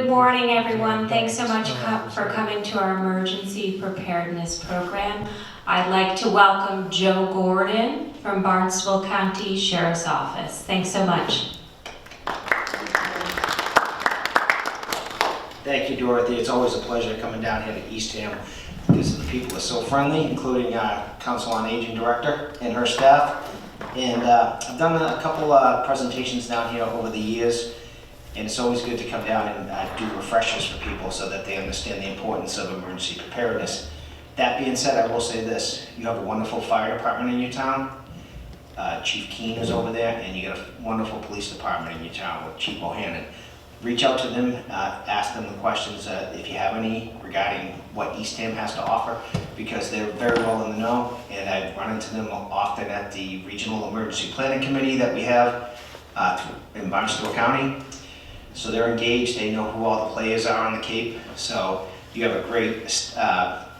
Good morning, everyone. Thanks so much for coming to our emergency preparedness program. I'd like to welcome Joe Gordon from Barnstable County Sheriff's Office. Thanks so much. Thank you, Dorothy. It's always a pleasure coming down here to Eastham because the people are so friendly, including Council on Aging Director and her staff. And I've done a couple presentations down here over the years, and it's always good to come down and do refreshers for people so that they understand the importance of emergency preparedness. That being said, I will say this: you have a wonderful fire department in your town. Chief Keene is over there, and you got a wonderful police department in your town with Chief Bohannon. Reach out to them, ask them the questions if you have any regarding what Eastham has to offer, because they're very well in the know, and I run into them often at the Regional Emergency Planning Committee that we have in Barnstable County. So they're engaged, they know who all the players are on the Cape, so you have a great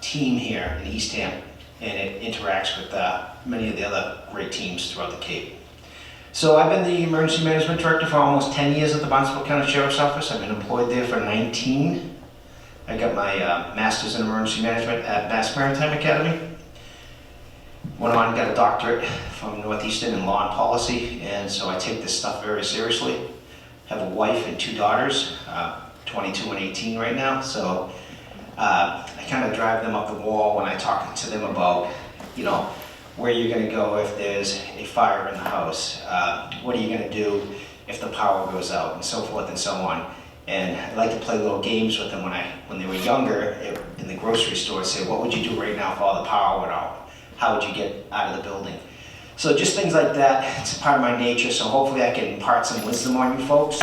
team here in Eastham, and it interacts with many of the other great teams throughout the Cape. So I've been the Emergency Management Director for almost 10 years at the Barnstable County Sheriff's Office. I've been employed there for 19. I got my Master's in Emergency Management at Mass Maritime Academy. Went on and got a doctorate from Northeastern in Law and Policy, and so I take this stuff very seriously. Have a wife and 2 daughters, 22 and 18 right now, so I kind of drive them up the wall when I talk to them about, where you're going to go if there's a fire in the house, what are you going to do if the power goes out, and so forth and so on. And I like to play little games with them when they were younger in the grocery store, say, what would you do right now if all the power went out? How would you get out of the building? So just things like that. It's a part of my nature, so hopefully I can impart some wisdom on you folks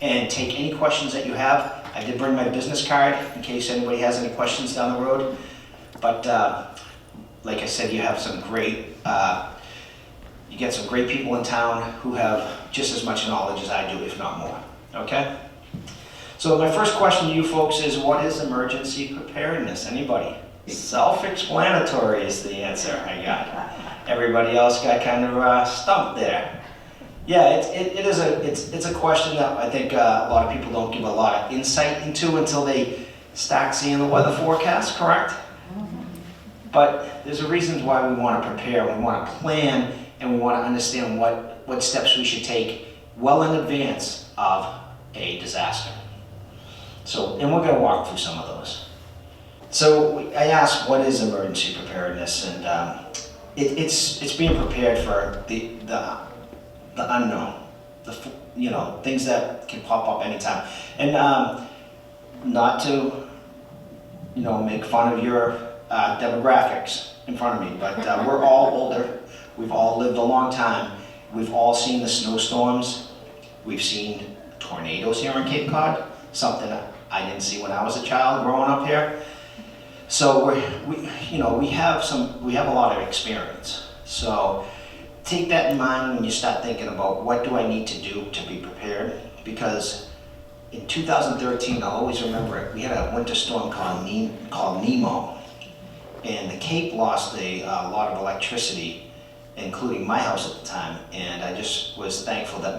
and take any questions that you have. I did bring my business card in case anybody has any questions down the road, but like I said, you have some great, you get some great people in town who have just as much knowledge as I do, if not more, okay? So my first question to you folks is, what is emergency preparedness? Anybody? Self-explanatory is the answer I got. Everybody else got kind of stumped there. Yeah, it's a question that I think a lot of people don't give a lot of insight into until they start seeing the weather forecast, correct? But there's a reason why we want to prepare, we want to plan, and we want to understand what steps we should take well in advance of a disaster. So, and we're going to walk through some of those. So I asked, what is emergency preparedness? And it's being prepared for the unknown, things that can pop up anytime. And not to, make fun of your demographics in front of me, but we're all older. We've all lived a long time. We've all seen the snowstorms. We've seen tornadoes here in Cape Cod, something I didn't see when I was a child growing up here. So we have a lot of experience. So take that in mind when you start thinking about what do I need to do to be prepared, because in 2013, I'll always remember it, we had a winter storm called Nemo. And the Cape lost a lot of electricity, including my house at the time. And I just was thankful that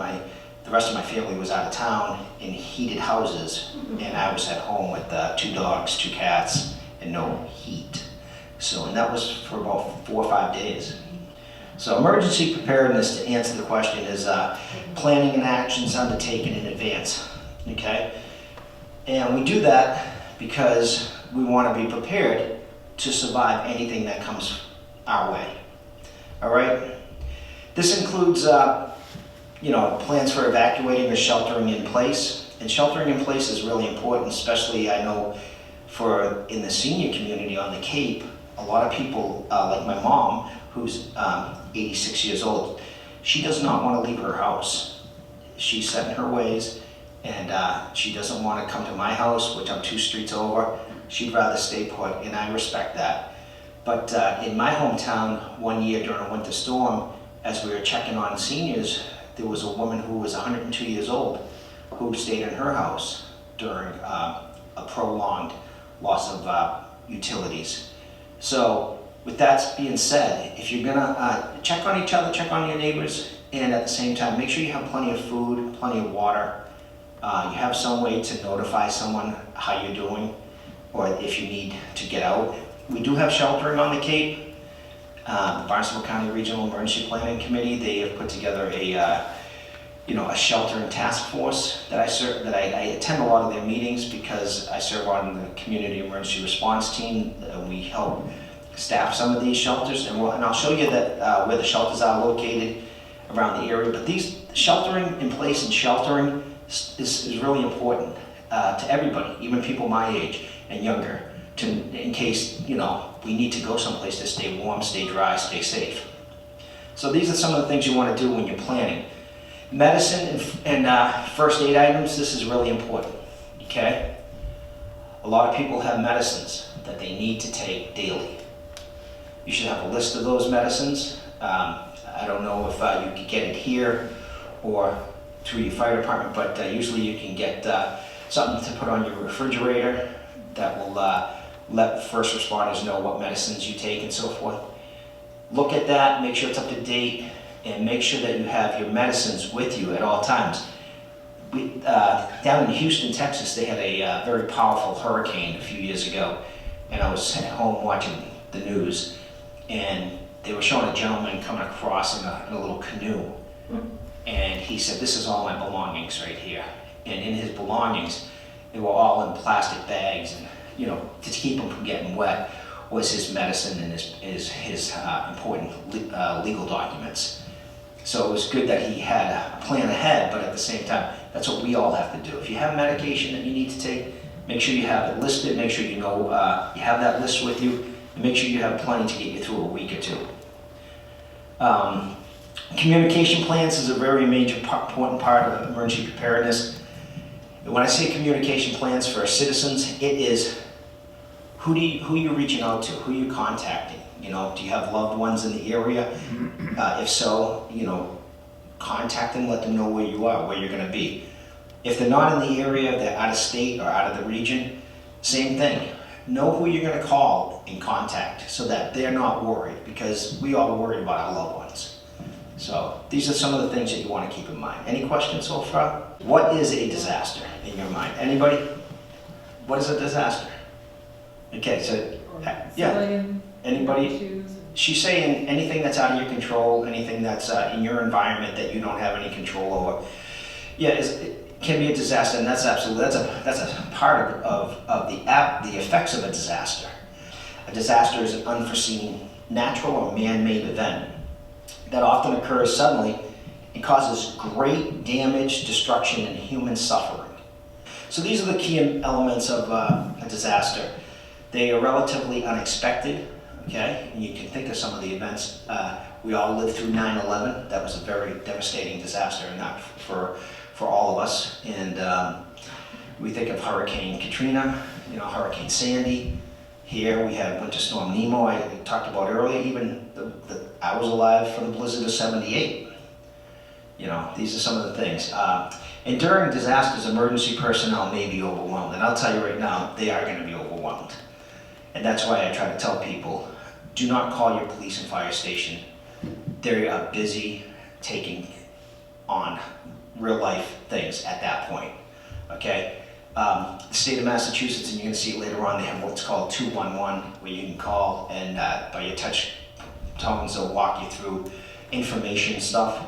the rest of my family was out of town in heated houses, and I was at home with 2 dogs, 2 cats, and no heat. So, and that was for about 4 or 5 days. So emergency preparedness, to answer the question, is planning and actions undertaken in advance, okay? And we do that because we want to be prepared to survive anything that comes our way, all right? This includes, plans for evacuating or sheltering in place. And sheltering in place is really important, especially I know in the senior community on the Cape, a lot of people, like my mom, who's 86 years old, she does not want to leave her house. She's set in her ways, and she doesn't want to come to my house, which I'm 2 streets over. She'd rather stay put, and I respect that. But in my hometown, one year during a winter storm, as we were checking on seniors, there was a woman who was 102 years old who stayed in her house during a prolonged loss of utilities. So with that being said, if you're gonna check on each other, check on your neighbors, and at the same time, make sure you have plenty of food, plenty of water, you have some way to notify someone how you're doing, or if you need to get out. We do have sheltering on the Cape. The Barnstable County Regional Emergency Planning Committee, they have put together a sheltering task force that I attend a lot of their meetings because I serve on the community emergency response team. We help staff some of these shelters, and I'll show you that where the shelters are located around the area. But these sheltering in place and sheltering is really important to everybody, even people my age and younger, in case we need to go someplace to stay warm, stay dry, stay safe. So these are some of the things you want to do when you're planning. Medicine and first aid items, this is really important, okay? A lot of people have medicines that they need to take daily. You should have a list of those medicines. I don't know if you can get it here or through your fire department, but usually you can get something to put on your refrigerator that will let first responders know what medicines you take and so forth. Look at that, make sure it's up to date, and make sure that you have your medicines with you at all times. Down in Houston, Texas, they had a very powerful hurricane a few years ago, and I was at home watching the news, and they were showing a gentleman coming across in a little canoe, and he said, "This is all my belongings right here." And in his belongings, they were all in plastic bags, and to keep them from getting wet was his medicine and his important legal documents. So it was good that he had a plan ahead, but at the same time, that's what we all have to do. If you have medication that you need to take, make sure you have it listed, make sure you have that list with you, and make sure you have plenty to get you through a week or two. Communication plans is a very major important part of emergency preparedness. When I say communication plans for our citizens, it is who you're reaching out to, who you're contacting. Do you have loved ones in the area? If so, contact them, let them know where you are, where you're going to be. If they're not in the area, they're out of state or out of the region, same thing. Know who you're going to call and contact so that they're not worried, because we all worry about our loved ones. So these are some of the things that you want to keep in mind. Any questions so far? What is a disaster in your mind? Anybody? What is a disaster? Okay, so yeah. Anybody? She's saying anything that's out of your control, anything that's in your environment that you don't have any control over. Yeah, it can be a disaster, and that's a part of the effects of a disaster. A disaster is an unforeseen natural or man-made event that often occurs suddenly and causes great damage, destruction, and human suffering. So these are the key elements of a disaster. They are relatively unexpected. Okay, and you can think of some of the events. We all lived through 9/11. That was a very devastating disaster, not for all of us. And we think of Hurricane Katrina, Hurricane Sandy. Here we had Winter Storm Nemo. I talked about earlier. Even I was alive for the blizzard of '78. These are some of the things. And during disasters, emergency personnel may be overwhelmed. And I'll tell you right now, they are going to be overwhelmed. And that's why I try to tell people, do not call your police and fire station. They are busy taking on real life things at that point, okay? The state of Massachusetts, and you're gonna see it later on, they have what's called 211, where you can call and by your touch tones, they'll walk you through information stuff.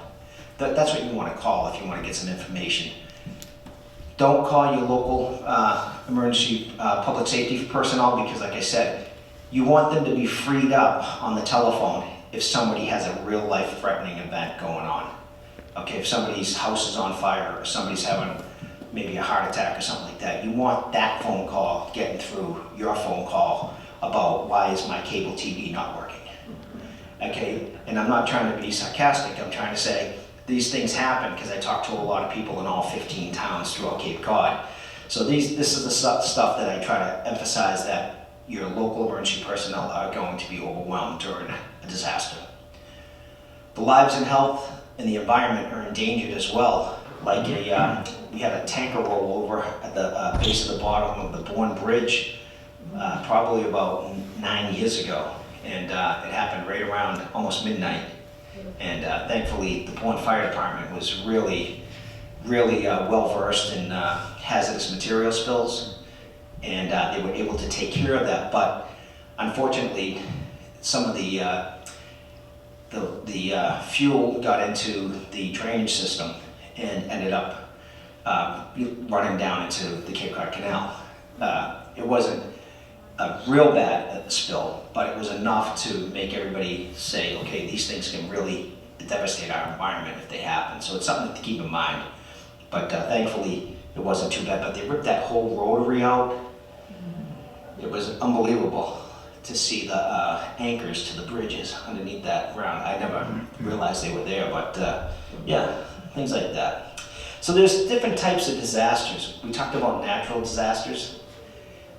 That's what you wanna call if you wanna get some information. Don't call your local emergency public safety personnel, because like I said, you want them to be freed up on the telephone if somebody has a real life threatening event going on. Okay, if somebody's house is on fire or somebody's having maybe a heart attack or something like that, you want that phone call getting through your phone call about why is my cable TV not working. Okay, and I'm not trying to be sarcastic, I'm trying to say these things happen because I talk to a lot of people in all 15 towns throughout Cape Cod. So this is the stuff that I try to emphasize, that your local emergency personnel are going to be overwhelmed during a disaster. The lives and health and the environment are endangered as well. Like we had a tanker roll over at the base of the bottom of the Bourne Bridge probably about 9 years ago. And it happened right around almost midnight. And thankfully, the Bourne Fire Department was really really well-versed in hazardous material spills, and they were able to take care of that. But unfortunately, some of the fuel got into the drainage system and ended up running down into the Cape Cod Canal. It wasn't a real bad spill, but it was enough to make everybody say, okay, these things can really devastate our environment if they happen. So it's something to keep in mind. But thankfully, it wasn't too bad. But they ripped that whole rotary out. It was unbelievable to see the anchors to the bridges underneath that ground. I never realized they were there, but yeah, things like that. So there's different types of disasters. We talked about natural disasters,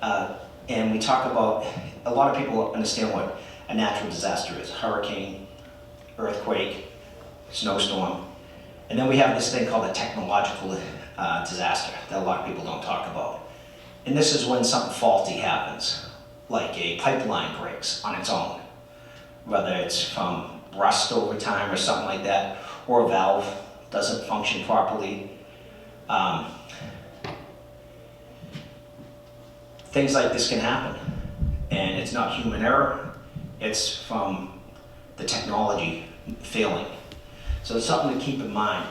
and we talk about, a lot of people understand what a natural disaster is: hurricane, earthquake, snowstorm. And then we have this thing called a technological disaster that a lot of people don't talk about. And this is when something faulty happens, like a pipeline breaks on its own, whether it's from rust over time or something like that, or a valve doesn't function properly. Things like this can happen, and it's not human error, it's from the technology failing. So it's something to keep in mind.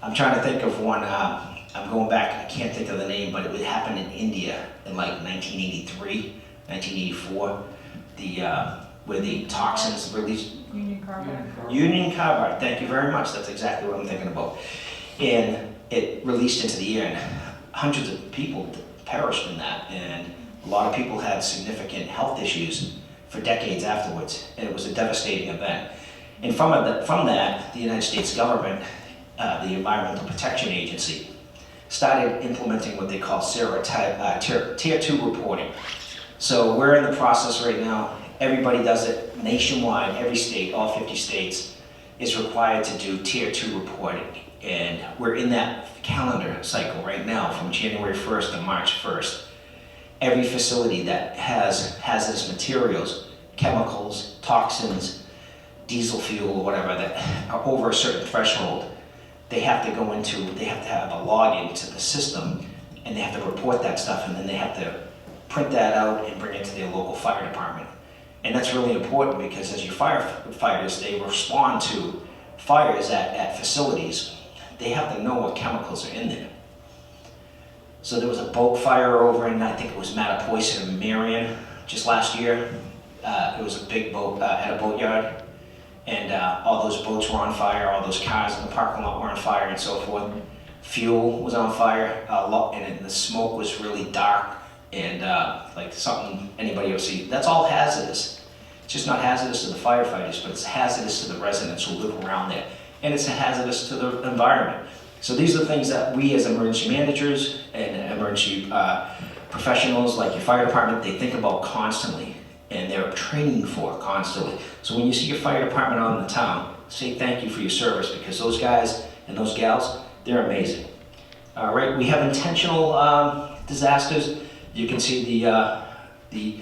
I'm trying to think of one, I'm going back, I can't think of the name, but it would happen in India in like 1983, 1984, where the toxins released. Union Carbide. Union Carbide, thank you very much, that's exactly what I'm thinking about. And it released into the air, and hundreds of people perished in that, and a lot of people had significant health issues for decades afterwards, and it was a devastating event. And from that, the United States government, the Environmental Protection Agency, started implementing what they call Tier 2 reporting. So we're in the process right now. Everybody does it nationwide. Every state, all 50 states, is required to do Tier 2 reporting. And we're in that calendar cycle right now from January 1st to March 1st. Every facility that has hazardous materials, chemicals, toxins, diesel fuel, or whatever, that are over a certain threshold, they have to have a login to the system, and they have to report that stuff, and then they have to print that out and bring it to their local fire department. And that's really important, because as your firefighters, they respond to fires at facilities, they have to know what chemicals are in there. So there was a boat fire over in, I think it was Mattapoisett and Marion, just last year. It was a big boat at a boatyard. And all those boats were on fire, all those cars in the parking lot were on fire, and so forth. Fuel was on fire, and the smoke was really dark, and like something anybody will see. That's all hazardous. It's just not hazardous to the firefighters, but it's hazardous to the residents who live around there. And it's hazardous to the environment. So these are the things that we as emergency managers and emergency professionals like your fire department, they think about constantly, and they're training for constantly. So when you see your fire department out in the town, say thank you for your service, because those guys and those gals, they're amazing. All right, we have intentional disasters. You can see the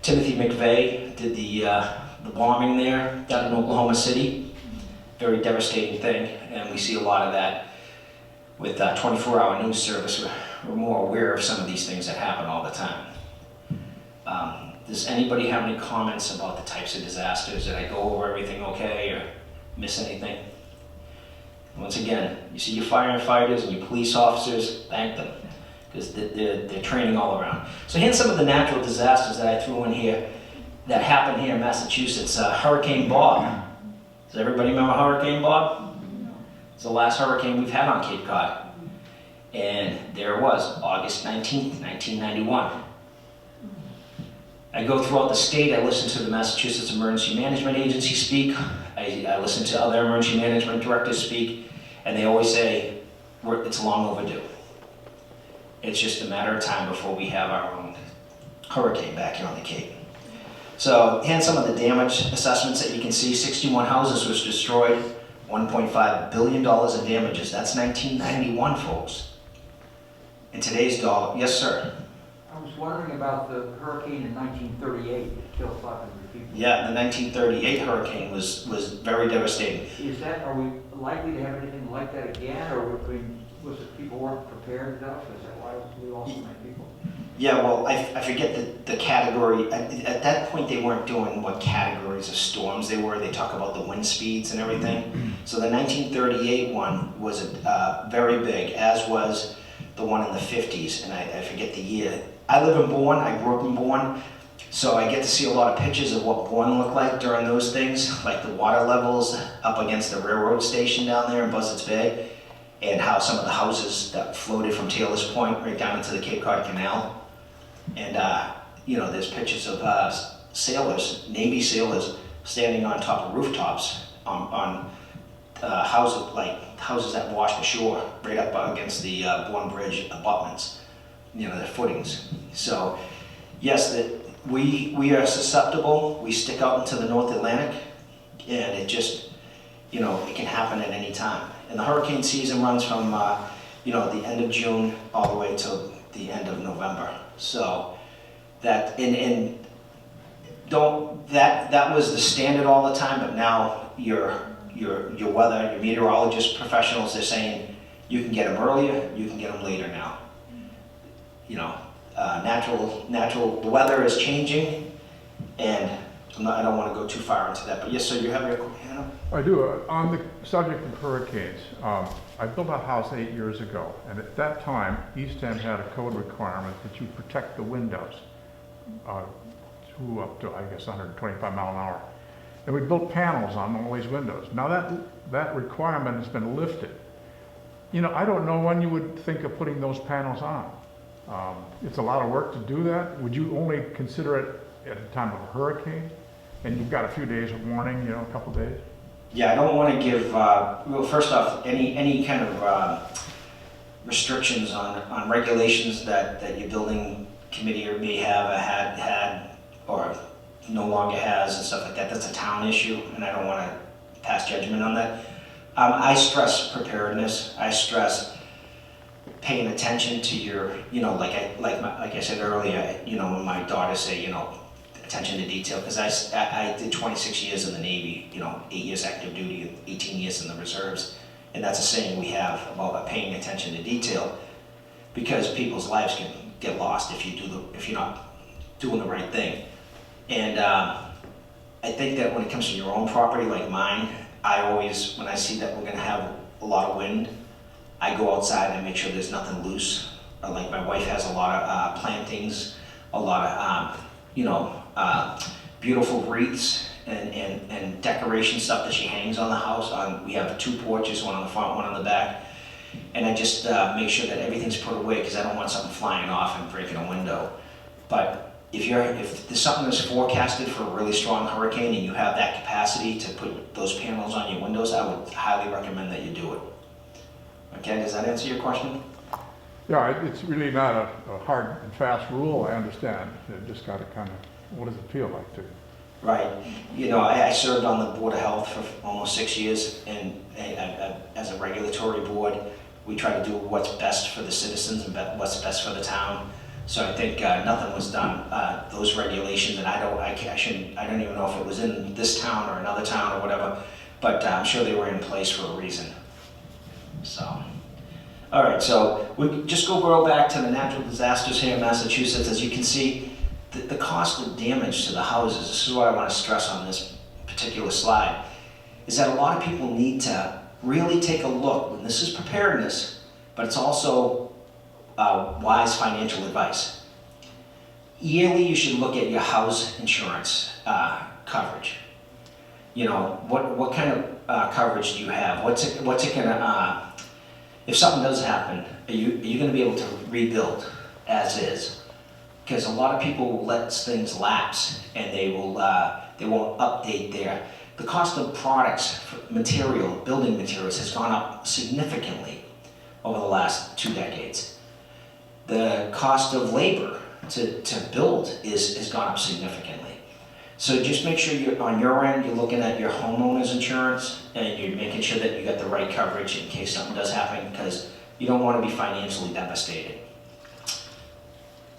Timothy McVeigh did the bombing there down in Oklahoma City. Very devastating thing, and we see a lot of that with 24-hour news service. We're more aware of some of these things that happen all the time. Does anybody have any comments about the types of disasters? Did I go over everything okay, or miss anything? Once again, you see your firefighters and your police officers, thank them, because they're training all around. So here's some of the natural disasters that I threw in here that happened here in Massachusetts. Hurricane Bob. Does everybody remember Hurricane Bob? It's the last hurricane we've had on Cape Cod. And there it was, August 19th, 1991. I go throughout the state. I listen to the Massachusetts Emergency Management Agency speak. I listen to other emergency management directors speak, and they always say, it's long overdue. It's just a matter of time before we have our own hurricane back here on the Cape. So, and some of the damage assessments that you can see. 61 houses was destroyed, $1.5 billion in damages. That's 1991, folks. In today's dollar, yes, sir. I was wondering about the hurricane in 1938 that killed 500 people. Yeah, the 1938 hurricane was very devastating. Are we likely to have anything like that again, or Was it people weren't prepared enough? Is that why we lost so many people? Yeah, well, I forget the category. At that point, they weren't doing what categories of storms they were. They talk about the wind speeds and everything. So the 1938 one was very big, as was the one in the 50s, and I forget the year. I live in Bourne. I grew up in Bourne, so I get to see a lot of pictures of what Bourne looked like during those things, like the water levels up against the railroad station down there in Buzzards Bay, and how some of the houses that floated from Taylor's Point right down into the Cape Cod Canal. And, you know, there's pictures of sailors, Navy sailors, standing on top of rooftops on houses that wash the shore right up against the Bourne Bridge abutments, you know, the footings. So, yes, we are susceptible. We stick out into the North Atlantic, and it just, you know, it can happen at any time. And the hurricane season runs from, you know, the end of June all the way to the end of November. So that that was the standard all the time, but now your weather, your meteorologist professionals, they're saying you can get them earlier, you can get them later now. You know, the weather is changing, and I don't want to go too far into that, but yes, sir, you have your hand up? I do. On the subject of hurricanes, I built a house 8 years ago, and at that time, Eastham had a code requirement that you protect the windows to up to, I guess, 125 mile an hour. And we built panels on all these windows. Now that requirement has been lifted. You know, I don't know when you would think of putting those panels on. It's a lot of work to do that. Would you only consider it at a time of a hurricane? And you've got a few days of warning, you know, a couple days? Yeah, I don't want to give, well, first off, any kind of restrictions on regulations that your building committee or may have had or no longer has and stuff like that. That's a town issue, and I don't want to pass judgment on that. I stress preparedness. I stress paying attention to your, you know, like I said earlier, you know, when my daughters say, you know, attention to detail, because I did 26 years in the Navy, you know, 8 years active duty and 18 years in the reserves, and that's a saying we have about paying attention to detail, because people's lives can get lost if you're not doing the right thing. And I think that when it comes to your own property like mine, I always, when I see that we're going to have a lot of wind, I go outside and make sure there's nothing loose. Like my wife has a lot of plantings, a lot of you know, beautiful wreaths and decoration stuff that she hangs on the house. We have 2 porches, one on the front, one on the back. And I just make sure that everything's put away because I don't want something flying off and breaking a window. But if there's something that's forecasted for a really strong hurricane and you have that capacity to put those panels on your windows, I would highly recommend that you do it. Okay, does that answer your question? Yeah, it's really not a hard and fast rule, I understand. You just got to kind of, what does it feel like to you? Right. You know, I served on the Board of Health for almost 6 years, and as a regulatory board, we try to do what's best for the citizens and what's best for the town. So I think nothing was done. Those regulations, and I don't even know if it was in this town or another town or whatever, but I'm sure they were in place for a reason. So, all right, so we just go back to the natural disasters here in Massachusetts. As you can see, the cost of damage to the houses, this is what I want to stress on this particular slide, is that a lot of people need to really take a look. And this is preparedness, but it's also wise financial advice. Yearly, you should look at your house insurance coverage. You know, what kind of coverage do you have? What's it gonna, if something does happen, are you gonna be able to rebuild as is? Because a lot of people will let things lapse and they won't update the cost of products, building materials has gone up significantly over the last 2 decades. The cost of labor to build has gone up significantly. So just make sure on your end, you're looking at your homeowner's insurance and you're making sure that you got the right coverage in case something does happen, because you don't want to be financially devastated.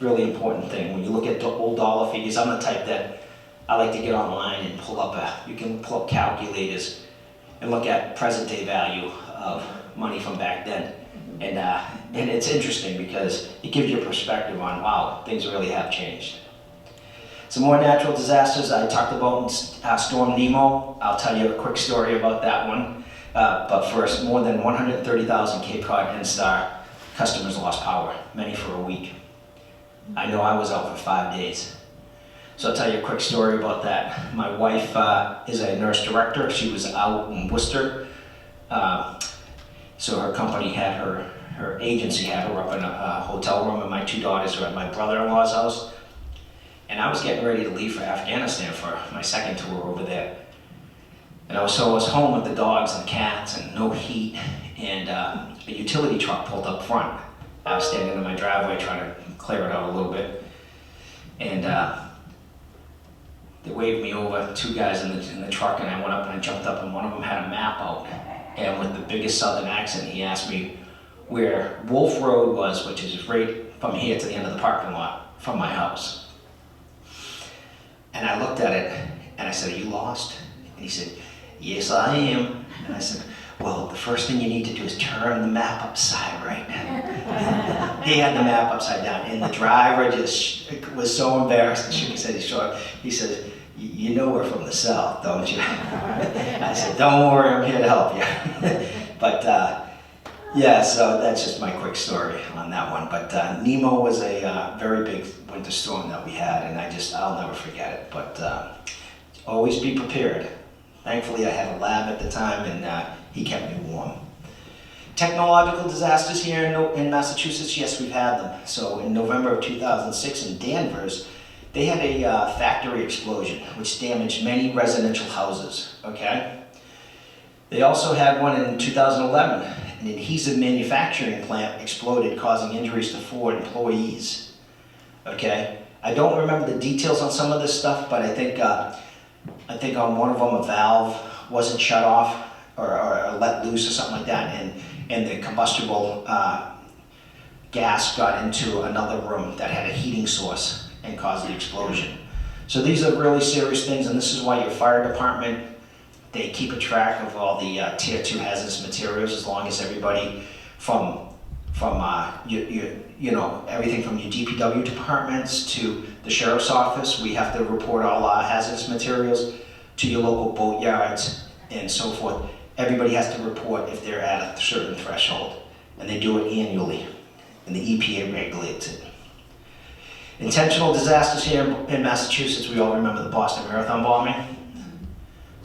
Really important thing. When you look at old dollar figures, I'm the type that I like to get online and you can pull up calculators and look at present day value of money from back then. And it's interesting because it gives you a perspective on, wow, things really have changed. Some more natural disasters I talked about in Storm Nemo. I'll tell you a quick story about that one. But first, more than 130,000 Cape Cod N-Star customers lost power, many for a week. I know I was out for 5 days. So I'll tell you a quick story about that. My wife is a nurse director. She was out in Worcester. So her company had her agency had her up in a hotel room, and my 2 daughters were at my brother-in-law's house. And I was getting ready to leave for Afghanistan for my second tour over there. And I was home with the dogs and cats and no heat, and a utility truck pulled up front. I was standing in my driveway trying to clear it out a little bit. And they waved me over, 2 guys in the truck, and I went up and I jumped up, and one of them had a map out. And with the biggest southern accent, he asked me where Wolf Road was, which is right from here to the end of the parking lot from my house. And I looked at it and I said, "Are you lost?" And he said, "Yes, I am." And I said, "Well, the first thing you need to do is turn the map upside right now." He had the map upside down, and the driver just was so embarrassed and shook his head. He says, "You know we're from the South, don't you?" I said, "Don't worry, I'm here to help you." But yeah, so that's just my quick story on that one. But Nemo was a very big winter storm that we had, and I'll never forget it. But always be prepared. Thankfully, I had a lab at the time, and he kept me warm. Technological disasters here in Massachusetts, yes, we've had them. So in November of 2006 in Danvers, they had a factory explosion, which damaged many residential houses, okay? They also had one in 2011. An adhesive manufacturing plant exploded, causing injuries to 4 employees, okay? I don't remember the details on some of this stuff, but I think on one of them a valve wasn't shut off or let loose or something like that, and the combustible gas got into another room that had a heating source and caused the explosion. So these are really serious things, and this is why your fire department, they keep a track of all the tier 2 hazardous materials, as long as everybody from everything from your DPW departments to the sheriff's office, we have to report all our hazardous materials to your local boat yards and so forth. Everybody has to report if they're at a certain threshold, and they do it annually, and the EPA regulates it. Intentional disasters here in Massachusetts, we all remember the Boston Marathon bombing.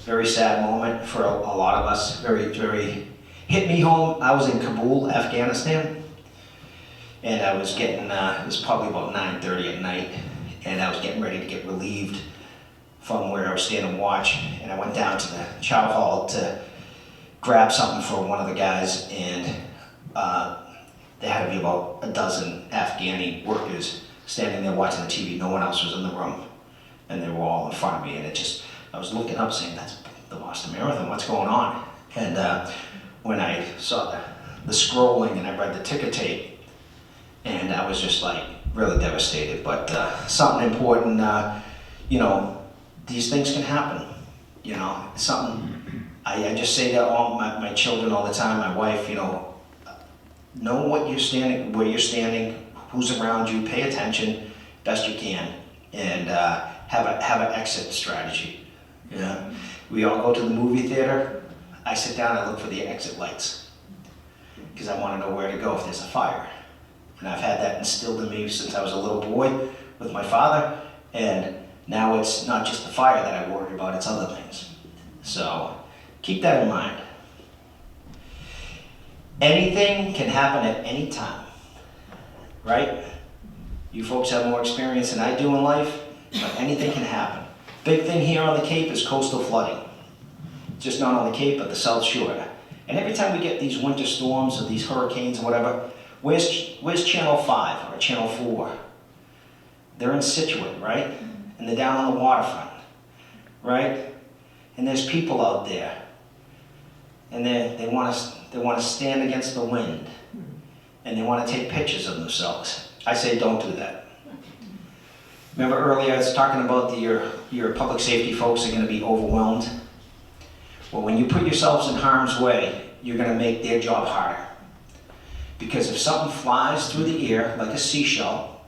Very sad moment for a lot of us, very hit me home. I was in Kabul, Afghanistan, and I was getting, it was probably about 9:30 at night, and I was getting ready to get relieved from where I was standing watch, and I went down to the chow hall to grab something for one of the guys, and there had to be about a dozen Afghani workers standing there watching the TV. No one else was in the room, and they were all in front of me, and I was looking up saying, "That's the Boston Marathon, what's going on?" And when I saw the scrolling and I read the ticker tape, and I was just like really devastated. But something important, these things can happen. I just say that all my children all the time, my wife, know what you're standing, where you're standing, who's around you, pay attention best you can, and have an exit strategy. Yeah, we all go to the movie theater. I sit down and look for the exit lights because I want to know where to go if there's a fire. And I've had that instilled in me since I was a little boy with my father, and now it's not just the fire that I worry about, it's other things. So keep that in mind. Anything can happen at any time, right? You folks have more experience than I do in life, but anything can happen. Big thing here on the Cape is coastal flooding. Just not on the Cape, but the South Shore. And every time we get these winter storms or these hurricanes or whatever, where's Channel 5 or Channel 4? They're in Situate, right? And they're down on the waterfront, right? And there's people out there, and they want to stand against the wind, and they want to take pictures of themselves. I say don't do that. Remember earlier I was talking about your public safety folks are going to be overwhelmed? Well, when you put yourselves in harm's way, you're going to make their job harder. Because if something flies through the air, like a seashell,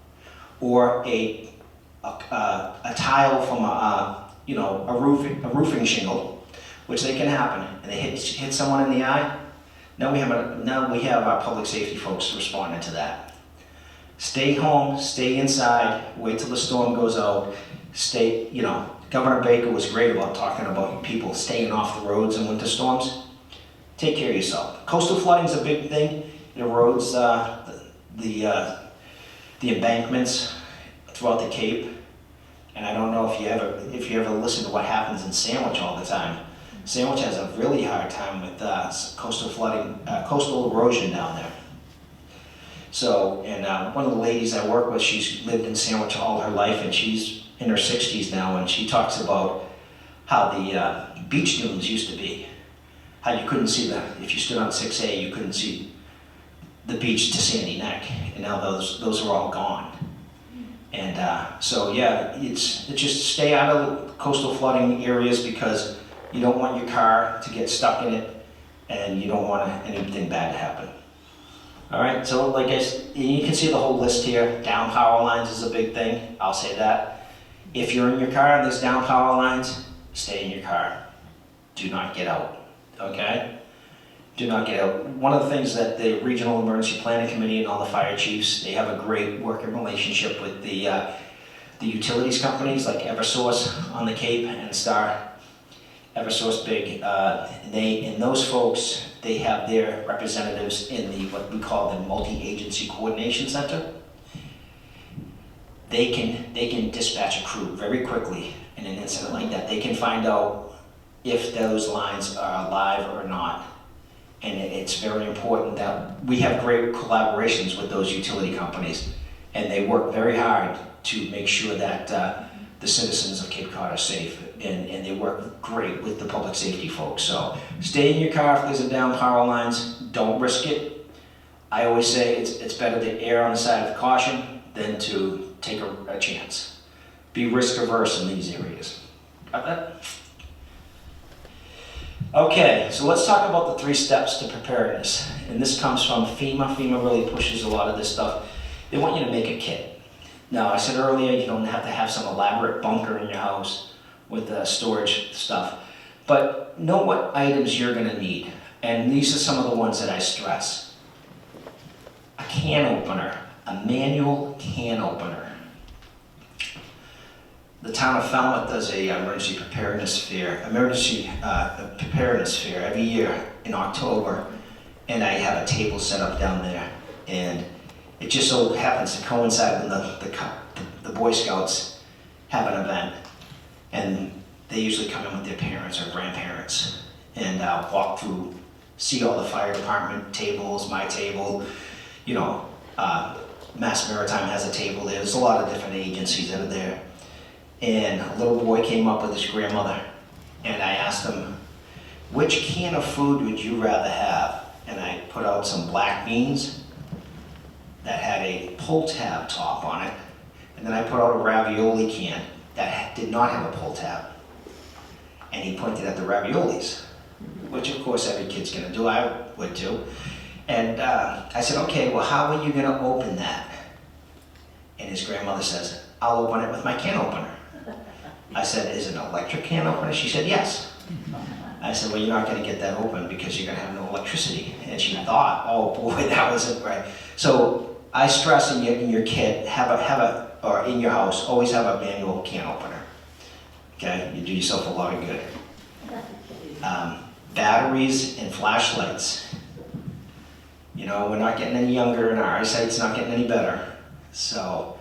or a tile from a roofing shingle, which they can happen, and they hit someone in the eye, now we have our public safety folks responding to that. Stay home, stay inside, wait till the storm goes out, Governor Baker was great about talking about people staying off the roads in winter storms. Take care of yourself. Coastal flooding is a big thing. It erodes the embankments throughout the Cape. And I don't know if you ever listen to what happens in Sandwich all the time. Sandwich has a really hard time with coastal flooding, coastal erosion down there. So, and one of the ladies I work with, she's lived in Sandwich all her life, and she's in her 60s now, and she talks about how the beach dunes used to be. How you couldn't see if you stood on 6A, you couldn't see the beach to Sandy Neck, and now those are all gone. And so yeah, it's just stay out of coastal flooding areas, because you don't want your car to get stuck in it, and you don't want anything bad to happen. All right, so like you can see the whole list here. Down power lines is a big thing, I'll say that. If you're in your car and there's down power lines, stay in your car. Do not get out, okay? Do not get out. One of the things that the Regional Emergency Planning Committee and all the fire chiefs, they have a great working relationship with the utilities companies like Eversource on the Cape and Star. Eversource big, and those folks, they have their representatives in what we call the Multi-Agency Coordination Center. They can dispatch a crew very quickly in an incident like that. They can find out if those lines are live or not. And it's very important that we have great collaborations with those utility companies, and they work very hard to make sure that the citizens of Cape Cod are safe, and they work great with the public safety folks. So stay in your car if there's a down power lines. Don't risk it. I always say it's better to err on the side of caution than to take a chance. Be risk averse in these areas. Got that? Okay, so let's talk about the 3 steps to preparedness. And this comes from FEMA. FEMA really pushes a lot of this stuff. They want you to make a kit. Now, I said earlier, you don't have to have some elaborate bunker in your house with storage stuff, but know what items you're gonna need. And these are some of the ones that I stress. A can opener, a manual can opener. The town of Falmouth does a emergency preparedness fair every year in October, and I have a table set up down there, and it just so happens to coincide when the Boy Scouts have an event, and they usually come in with their parents or grandparents and walk through, see all the fire department tables, my table, Mass Maritime has a table there. There's a lot of different agencies that are there. And a little boy came up with his grandmother, and I asked him, which can of food would you rather have? And I put out some black beans that had a pull tab top on it, and then I put out a ravioli can that did not have a pull tab. And he pointed at the raviolis, which of course every kid's gonna do, I would too. And I said, okay, well, how are you gonna open that? And his grandmother says, I'll open it with my can opener. I said, is it an electric can opener? She said, yes. I said, well, you're not gonna get that open because you're gonna have no electricity. And she thought, oh boy, that wasn't right. So I stress in your kit, or in your house, always have a manual can opener. Okay, you do yourself a lot of good. Batteries and flashlights. We're not getting any younger, and our eyesight's not getting any better. So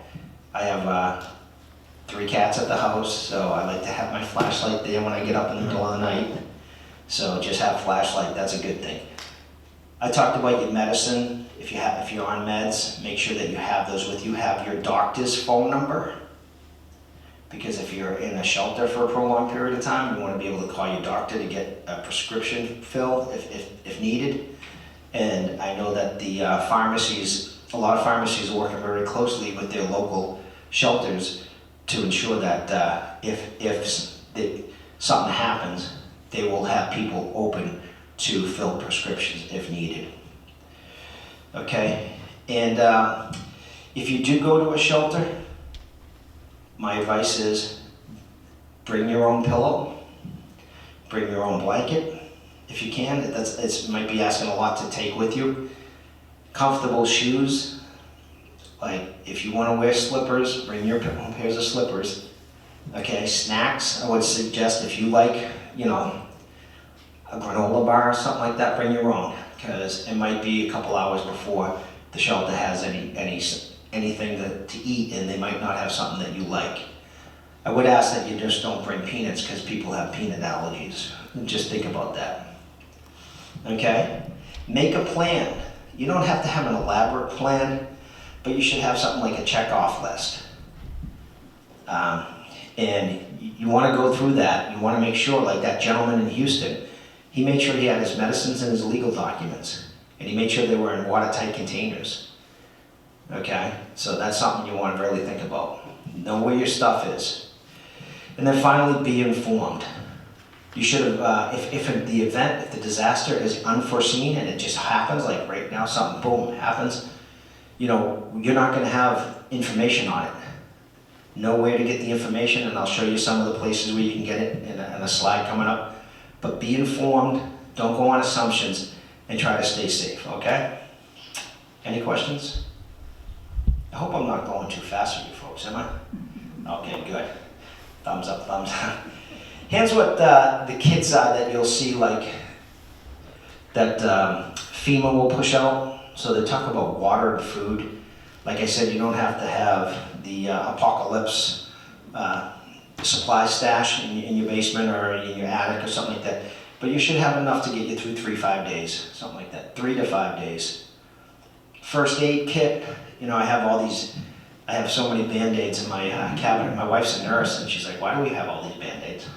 I have 3 cats at the house, so I like to have my flashlight there when I get up in the middle of the night. So just have a flashlight, that's a good thing. I talked about your medicine. If you're on meds, make sure that you have those with you. Have your doctor's phone number, because if you're in a shelter for a prolonged period of time, you want to be able to call your doctor to get a prescription filled if needed. And I know that the a lot of pharmacies are working very closely with their local shelters to ensure that if something happens, they will have people open to fill prescriptions if needed. Okay? And if you do go to a shelter, my advice is bring your own pillow, bring your own blanket, if you can. It might be asking a lot to take with you. Comfortable shoes, like if you want to wear slippers, bring your own pairs of slippers. Okay, snacks, I would suggest if you like, you know, a granola bar or something like that, bring your own, because it might be a couple hours before the shelter has anything to eat, and they might not have something that you like. I would ask that you just don't bring peanuts, because people have peanut allergies. Just think about that. Okay? Make a plan. You don't have to have an elaborate plan, but you should have something like a check-off list. And you want to go through that. You want to make sure, like that gentleman in Houston, he made sure he had his medicines and his legal documents, and he made sure they were in watertight containers. Okay? So that's something you want to really think about. Know where your stuff is. And then finally, be informed. You should have, if the disaster is unforeseen and it just happens, like right now, something boom happens, you know, you're not going to have information on it. Know where to get the information, and I'll show you some of the places where you can get it in a slide coming up. But be informed, don't go on assumptions, and try to stay safe, okay? Any questions? I hope I'm not going too fast for you folks, am I? Okay, good. Thumbs up, thumbs down. Here's what the kits are that you'll see, like, that FEMA will push out. So they talk about water and food. Like I said, you don't have to have the apocalypse supply stash in your basement or in your attic or something like that. But you should have enough to get you through 3-5 days, something like that, 3 to 5 days. First aid kit, you know, I have so many Band-Aids in my cabinet. My wife's a nurse, and she's like, why do we have all these Band-Aids?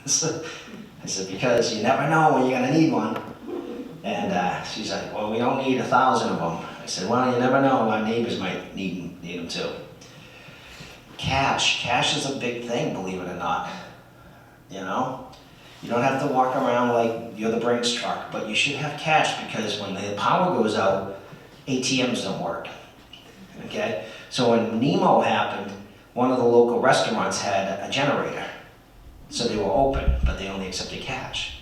I said, because you never know when you're gonna need one. And she's like, well, we don't need 1,000 of them. I said, well, you never know, our neighbors might need them too. Cash is a big thing, believe it or not. You know, you don't have to walk around like you're the Brinks truck, but you should have cash, because when the power goes out, ATMs don't work. Okay, so when Nemo happened, one of the local restaurants had a generator. So they were open, but they only accepted cash.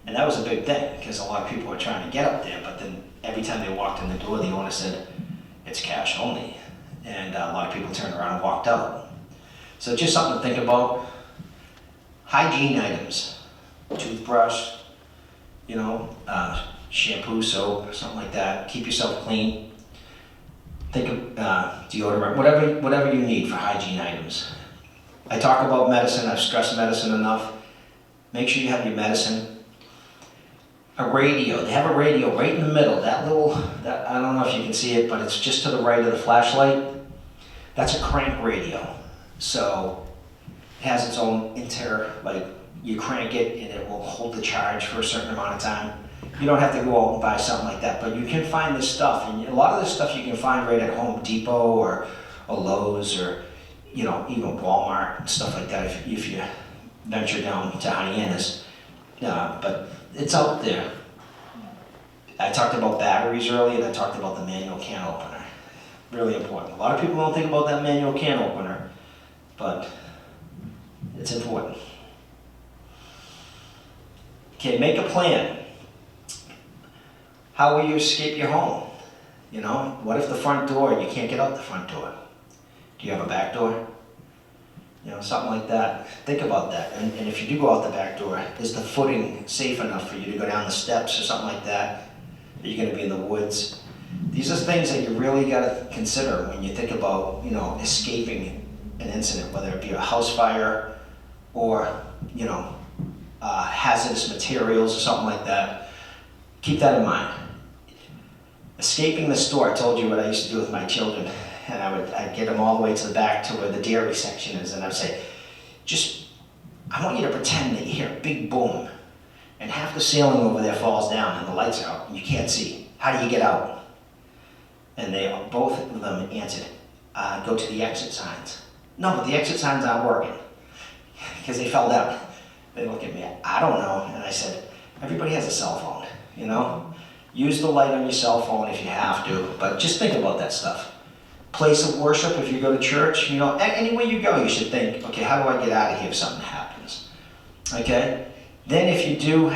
And that was a big thing, because a lot of people were trying to get up there, but then every time they walked in the door, the owner said, it's cash only. And a lot of people turned around and walked out. So just something to think about. Hygiene items, toothbrush, you know, shampoo, soap, something like that. Keep yourself clean. Think of deodorant, whatever you need for hygiene items. I talk about medicine, I've stressed medicine enough. Make sure you have your medicine. A radio, they have a radio right in the middle, that I don't know if you can see it, but it's just to the right of the flashlight. That's a crank radio. So it has its own like you crank it and it will hold the charge for a certain amount of time. You don't have to go out and buy something like that, but you can find this stuff, and a lot of this stuff you can find right at Home Depot or Lowe's or, you know, even Walmart and stuff like that if you venture down to Hyannis. But it's out there. I talked about batteries earlier, and I talked about the manual can opener. Really important. A lot of people don't think about that manual can opener, but it's important. Okay, make a plan. How will you escape your home? You know, what if the front door, you can't get out the front door? Do you have a back door? You know, something like that. Think about that. And if you do go out the back door, is the footing safe enough for you to go down the steps or something like that? Are you going to be in the woods? These are things that you really got to consider when you think about, you know, escaping an incident, whether it be a house fire or, you know, hazardous materials or something like that. Keep that in mind. Escaping the store, I told you what I used to do with my children, and I'd get them all the way to the back to where the dairy section is, and I'd say, I want you to pretend that you hear a big boom, and half the ceiling over there falls down, and the lights are out, and you can't see. How do you get out? And both of them answered, go to the exit signs. No, but the exit signs aren't working, because they fell down. They look at me, I don't know, and I said, everybody has a cell phone, you know? Use the light on your cell phone if you have to, but just think about that stuff. Place of worship, if you go to church, you know, anywhere you go, you should think, okay, how do I get out of here if something happens? Okay? Then if you do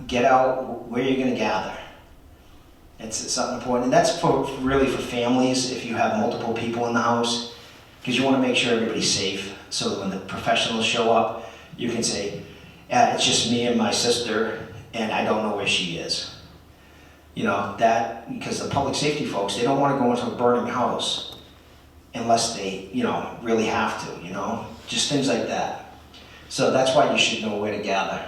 get out, where are you going to gather? It's something important. And that's really for families, if you have multiple people in the house, because you want to make sure everybody's safe. So that when the professionals show up, you can say, it's just me and my sister, and I don't know where she is. You know, that, because the public safety folks, they don't want to go into a burning house unless they, you know, really have to, you know, just things like that. So that's why you should know where to gather.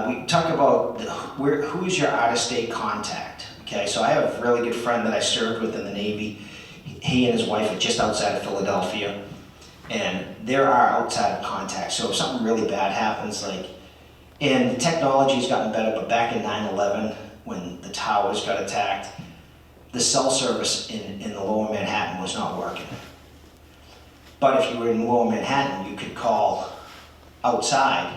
We talk about who is your out-of-state contact. Okay, so I have a really good friend that I served with in the Navy. He and his wife are just outside of Philadelphia, and there are outside of contacts. So if something really bad happens, like, and the technology's gotten better, but back in 9/11, when the towers got attacked, the cell service in the lower Manhattan was not working. But if you were in lower Manhattan, you could call outside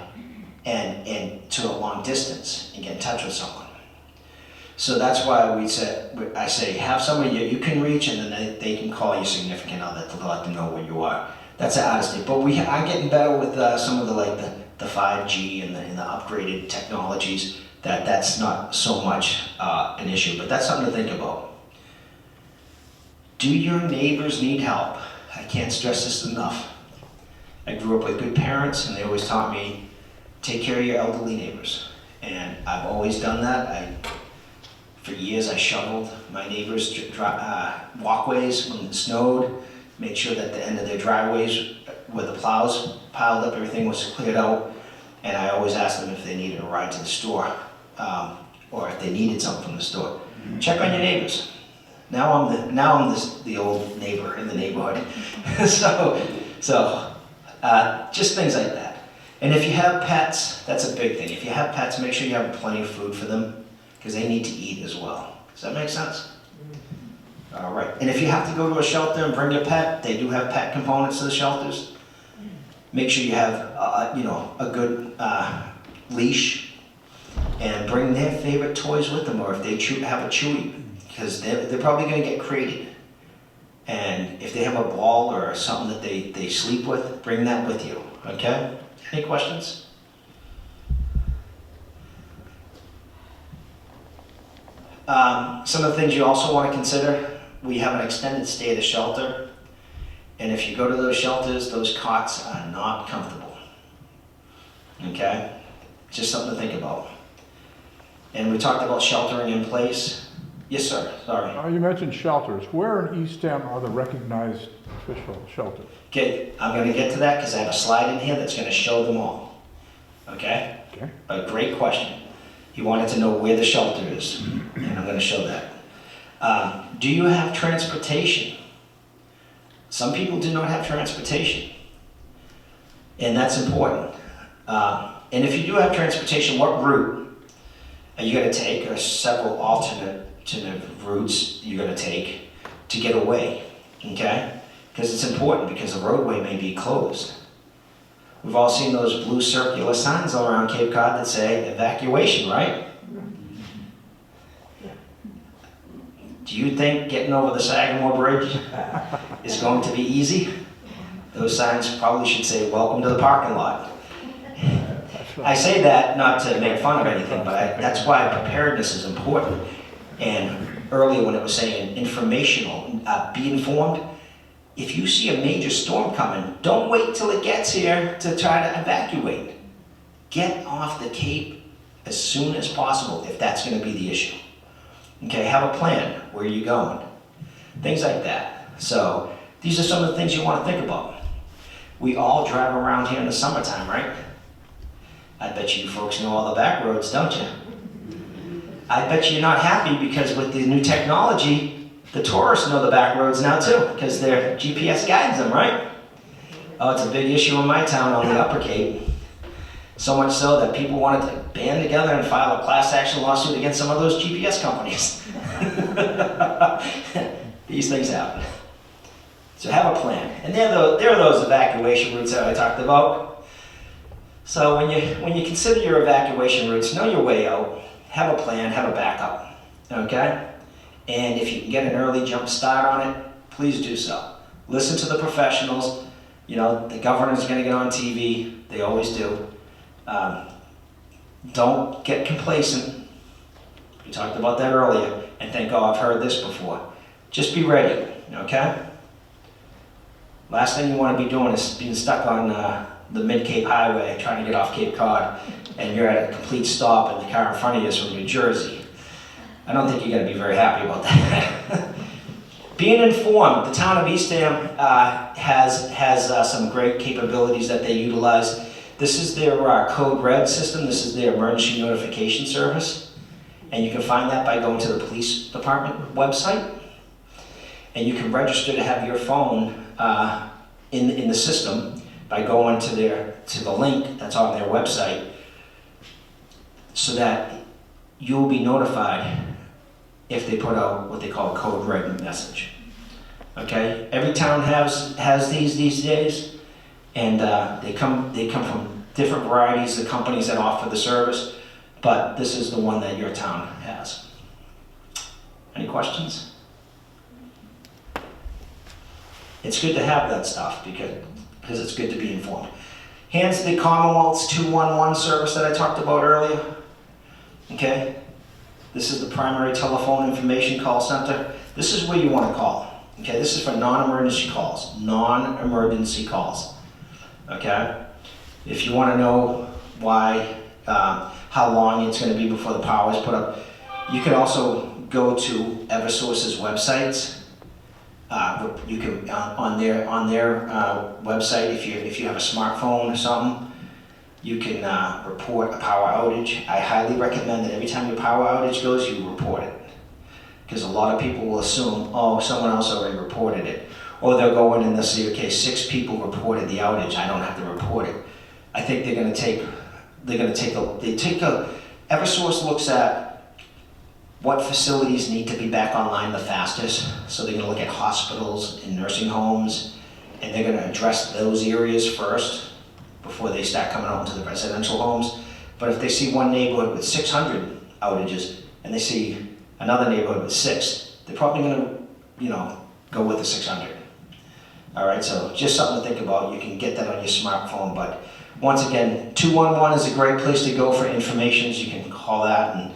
and to a long distance and get in touch with someone. So that's why I say, have somebody you can reach, and then they can call your significant other to let them know where you are. That's out of state. But we are getting better with some of the 5G and the upgraded technologies. That's not so much an issue, but that's something to think about. Do your neighbors need help? I can't stress this enough. I grew up with good parents, and they always taught me, take care of your elderly neighbors. And I've always done that. For years, I shoveled my neighbors' walkways when it snowed, made sure that the end of their driveways, where the plows piled up, everything was cleared out. And I always asked them if they needed a ride to the store, or if they needed something from the store. Check on your neighbors. Now I'm the old neighbor in the neighborhood. so just things like that. And if you have pets, that's a big thing. If you have pets, make sure you have plenty of food for them, because they need to eat as well. Does that make sense? All right. And if you have to go to a shelter and bring your pet, they do have pet components to the shelters. Make sure you have a good leash, and bring their favorite toys with them, or if they have a chewy, because they're probably going to get crated. And if they have a ball or something that they sleep with, bring that with you. Okay? Any questions? Some of the things you also want to consider, we have an extended stay at a shelter, and if you go to those shelters, those cots are not comfortable. Okay? Just something to think about. And we talked about sheltering in place. Yes, sir. Sorry. You mentioned shelters. Where in Eastham are the recognized official shelters? Okay, I'm going to get to that because I have a slide in here that's going to show them all. Okay? Okay. A great question. He wanted to know where the shelter is, and I'm going to show that. Do you have transportation? Some people do not have transportation, and that's important. And if you do have transportation, what route are you going to take? There are several alternate routes you're going to take to get away, okay? Because it's important, because the roadway may be closed. We've all seen those blue circular signs all around Cape Cod that say evacuation, right? Do you think getting over the Sagamore Bridge is going to be easy? Those signs probably should say, welcome to the parking lot. I say that not to make fun of anything, but that's why preparedness is important. And earlier when it was saying informational, be informed. If you see a major storm coming, don't wait till it gets here to try to evacuate. Get off the Cape as soon as possible if that's going to be the issue. Okay, have a plan. Where are you going? Things like that. So these are some of the things you want to think about. We all drive around here in the summertime, right? I bet you folks know all the back roads, don't you? I bet you're not happy because with the new technology, the tourists know the back roads now too, because their GPS guides them, right? Oh, it's a big issue in my town on the Upper Cape. So much so that people wanted to band together and file a class action lawsuit against some of those GPS companies. These things happen. So have a plan. And there are those evacuation routes that I talked about. So when you consider your evacuation routes, know your way out, have a plan, have a backup. okay? And if you can get an early jump start on it, please do so. Listen to the professionals. You know, the governor's gonna get on TV, they always do. Don't get complacent. We talked about that earlier, and think, oh, I've heard this before. Just be ready, okay? Last thing you want to be doing is being stuck on the Mid-Cape Highway trying to get off Cape Cod, and you're at a complete stop and the car in front of you is from New Jersey. I don't think you're going to be very happy about that. Being informed, the town of Eastham has some great capabilities that they utilize. This is their code red system. This is their emergency notification service. And you can find that by going to the police department website. And you can register to have your phone in the system by going to the link that's on their website, so that you'll be notified if they put out what they call a code red message. Okay, every town has these days, and they come from different varieties of companies that offer the service, but this is the one that your town has. Any questions? It's good to have that stuff because it's good to be informed. Hands the Commonwealth's 211 service that I talked about earlier. Okay, this is the primary telephone information call center. This is where you want to call. Okay, this is for non-emergency calls. Non-emergency calls. Okay, if you want to know why, how long it's going to be before the power is put up, you can also go to Eversource's websites. You can on their website, if you have a smartphone or something, you can report a power outage. I highly recommend that every time your power outage goes, you report it, because a lot of people will assume, oh, someone else already reported it, or they'll go in and they'll say, okay, 6 people reported the outage, I don't have to report it. I think Eversource looks at what facilities need to be back online the fastest. So they're gonna look at hospitals and nursing homes, and they're gonna address those areas first before they start coming out into the residential homes. But if they see one neighborhood with 600 outages and they see another neighborhood with 6, they're probably gonna, go with the 600. All right, so just something to think about. You can get that on your smartphone, but once again, 211 is a great place to go for information. You can call that and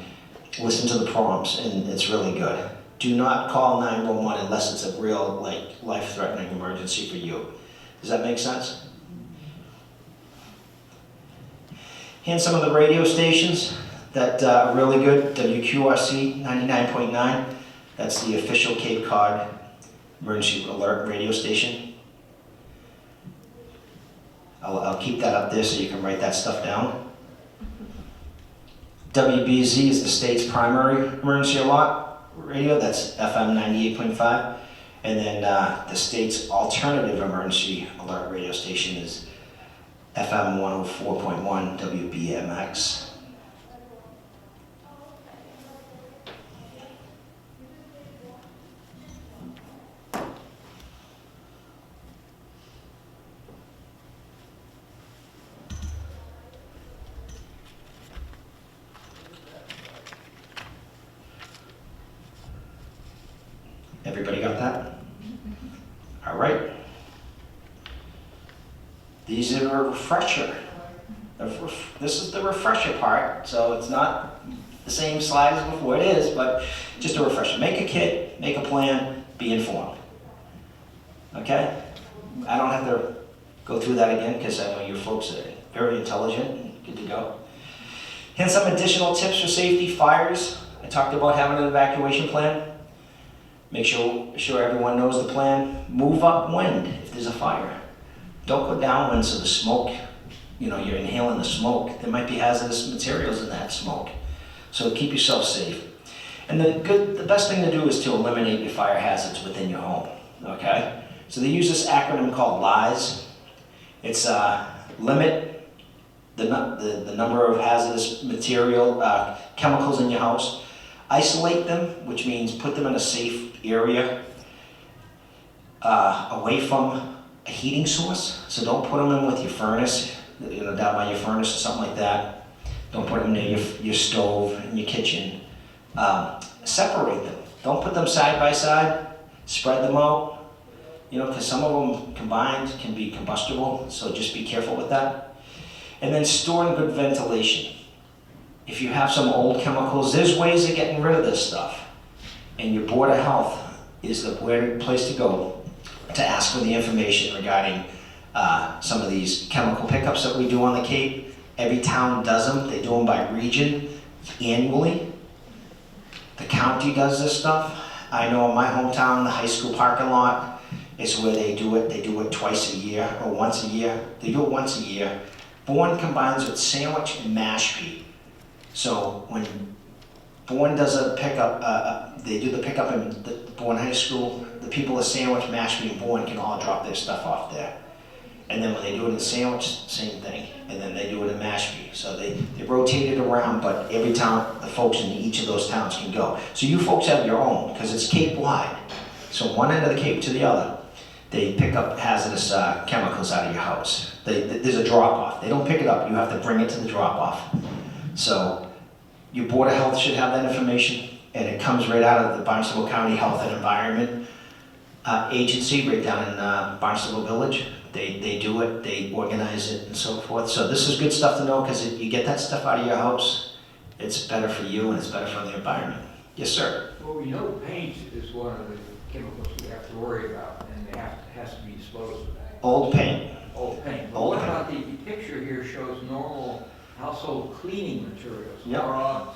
listen to the prompts, and it's really good. Do not call 911 unless it's a real, life-threatening emergency for you. Does that make sense? Here's some of the radio stations that are really good. WQRC 99.9. That's the official Cape Cod emergency alert radio station. I'll keep that up there so you can write that stuff down. WBZ is the state's primary emergency alert radio. That's FM 98.5. And then the state's alternative emergency alert radio station is FM 104.1 WBMX. Everybody got that? All right. These are a refresher. This is the refresher part, so it's not the same slide as before. It is, but just a refresher. Make a kit, make a plan, be informed. Okay? I don't have to go through that again because I know you folks are very intelligent and good to go. And some additional tips for safety: fires. I talked about having an evacuation plan. Make sure everyone knows the plan. Move upwind if there's a fire. Don't go downwind so the smoke, you're inhaling the smoke. There might be hazardous materials in that smoke. So keep yourself safe. And the best thing to do is to eliminate your fire hazards within your home, okay? So they use this acronym called LIES. It's limit the number of hazardous material, chemicals in your house. Isolate them, which means put them in a safe area away from a heating source. So don't put them in with your furnace, down by your furnace or something like that. Don't put them near your stove in your kitchen. separate them. Don't put them side by side, spread them out, because some of them combined can be combustible, so just be careful with that. And then store in good ventilation. If you have some old chemicals, there's ways of getting rid of this stuff. And your Board of Health is the place to go to ask for the information regarding some of these chemical pickups that we do on the Cape. Every town does them. They do them by region annually. The county does this stuff. I know in my hometown, the high school parking lot is where they do it. They do it twice a year or once a year. They do it once a year. Bourne combines with Sandwich and Mashpee. So when Bourne does a pickup, they do the pickup in the Bourne High School, the people of Sandwich, Mashpee, and Bourne can all drop their stuff off there. And then when they do it in Sandwich, same thing. And then they do it in Mashpee. So they rotate it around, but every town, the folks in each of those towns can go. So you folks have your own, because it's Cape-wide. So one end of the Cape to the other, they pick up hazardous chemicals out of your house. There's a drop-off. They don't pick it up. You have to bring it to the drop-off. So your Board of Health should have that information, and it comes right out of the Barnstable County Health and Environment Agency right down in Barnstable Village. They do it, they organize it and so forth. So this is good stuff to know, because if you get that stuff out of your house, it's better for you and it's better for the environment. Yes, sir. Well, we know paint is one of the chemicals we have to worry about, and it has to be disposed of. Old paint. Old paint. But Old what paint. about the picture here shows normal household cleaning materials? Yep. Clorox,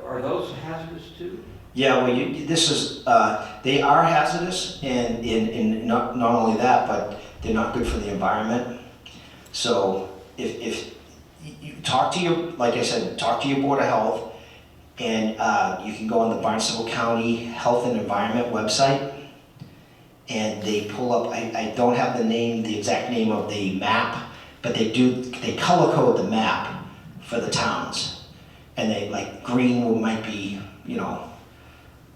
are those hazardous too? Yeah, well, this is, they are hazardous, and not only that, but they're not good for the environment. So if you talk to your, like I said, talk to your Board of Health, and you can go on the Barnstable County Health and Environment website, and they pull up, I don't have the exact name of the map, but they color code the map for the towns. And they, like, green might be,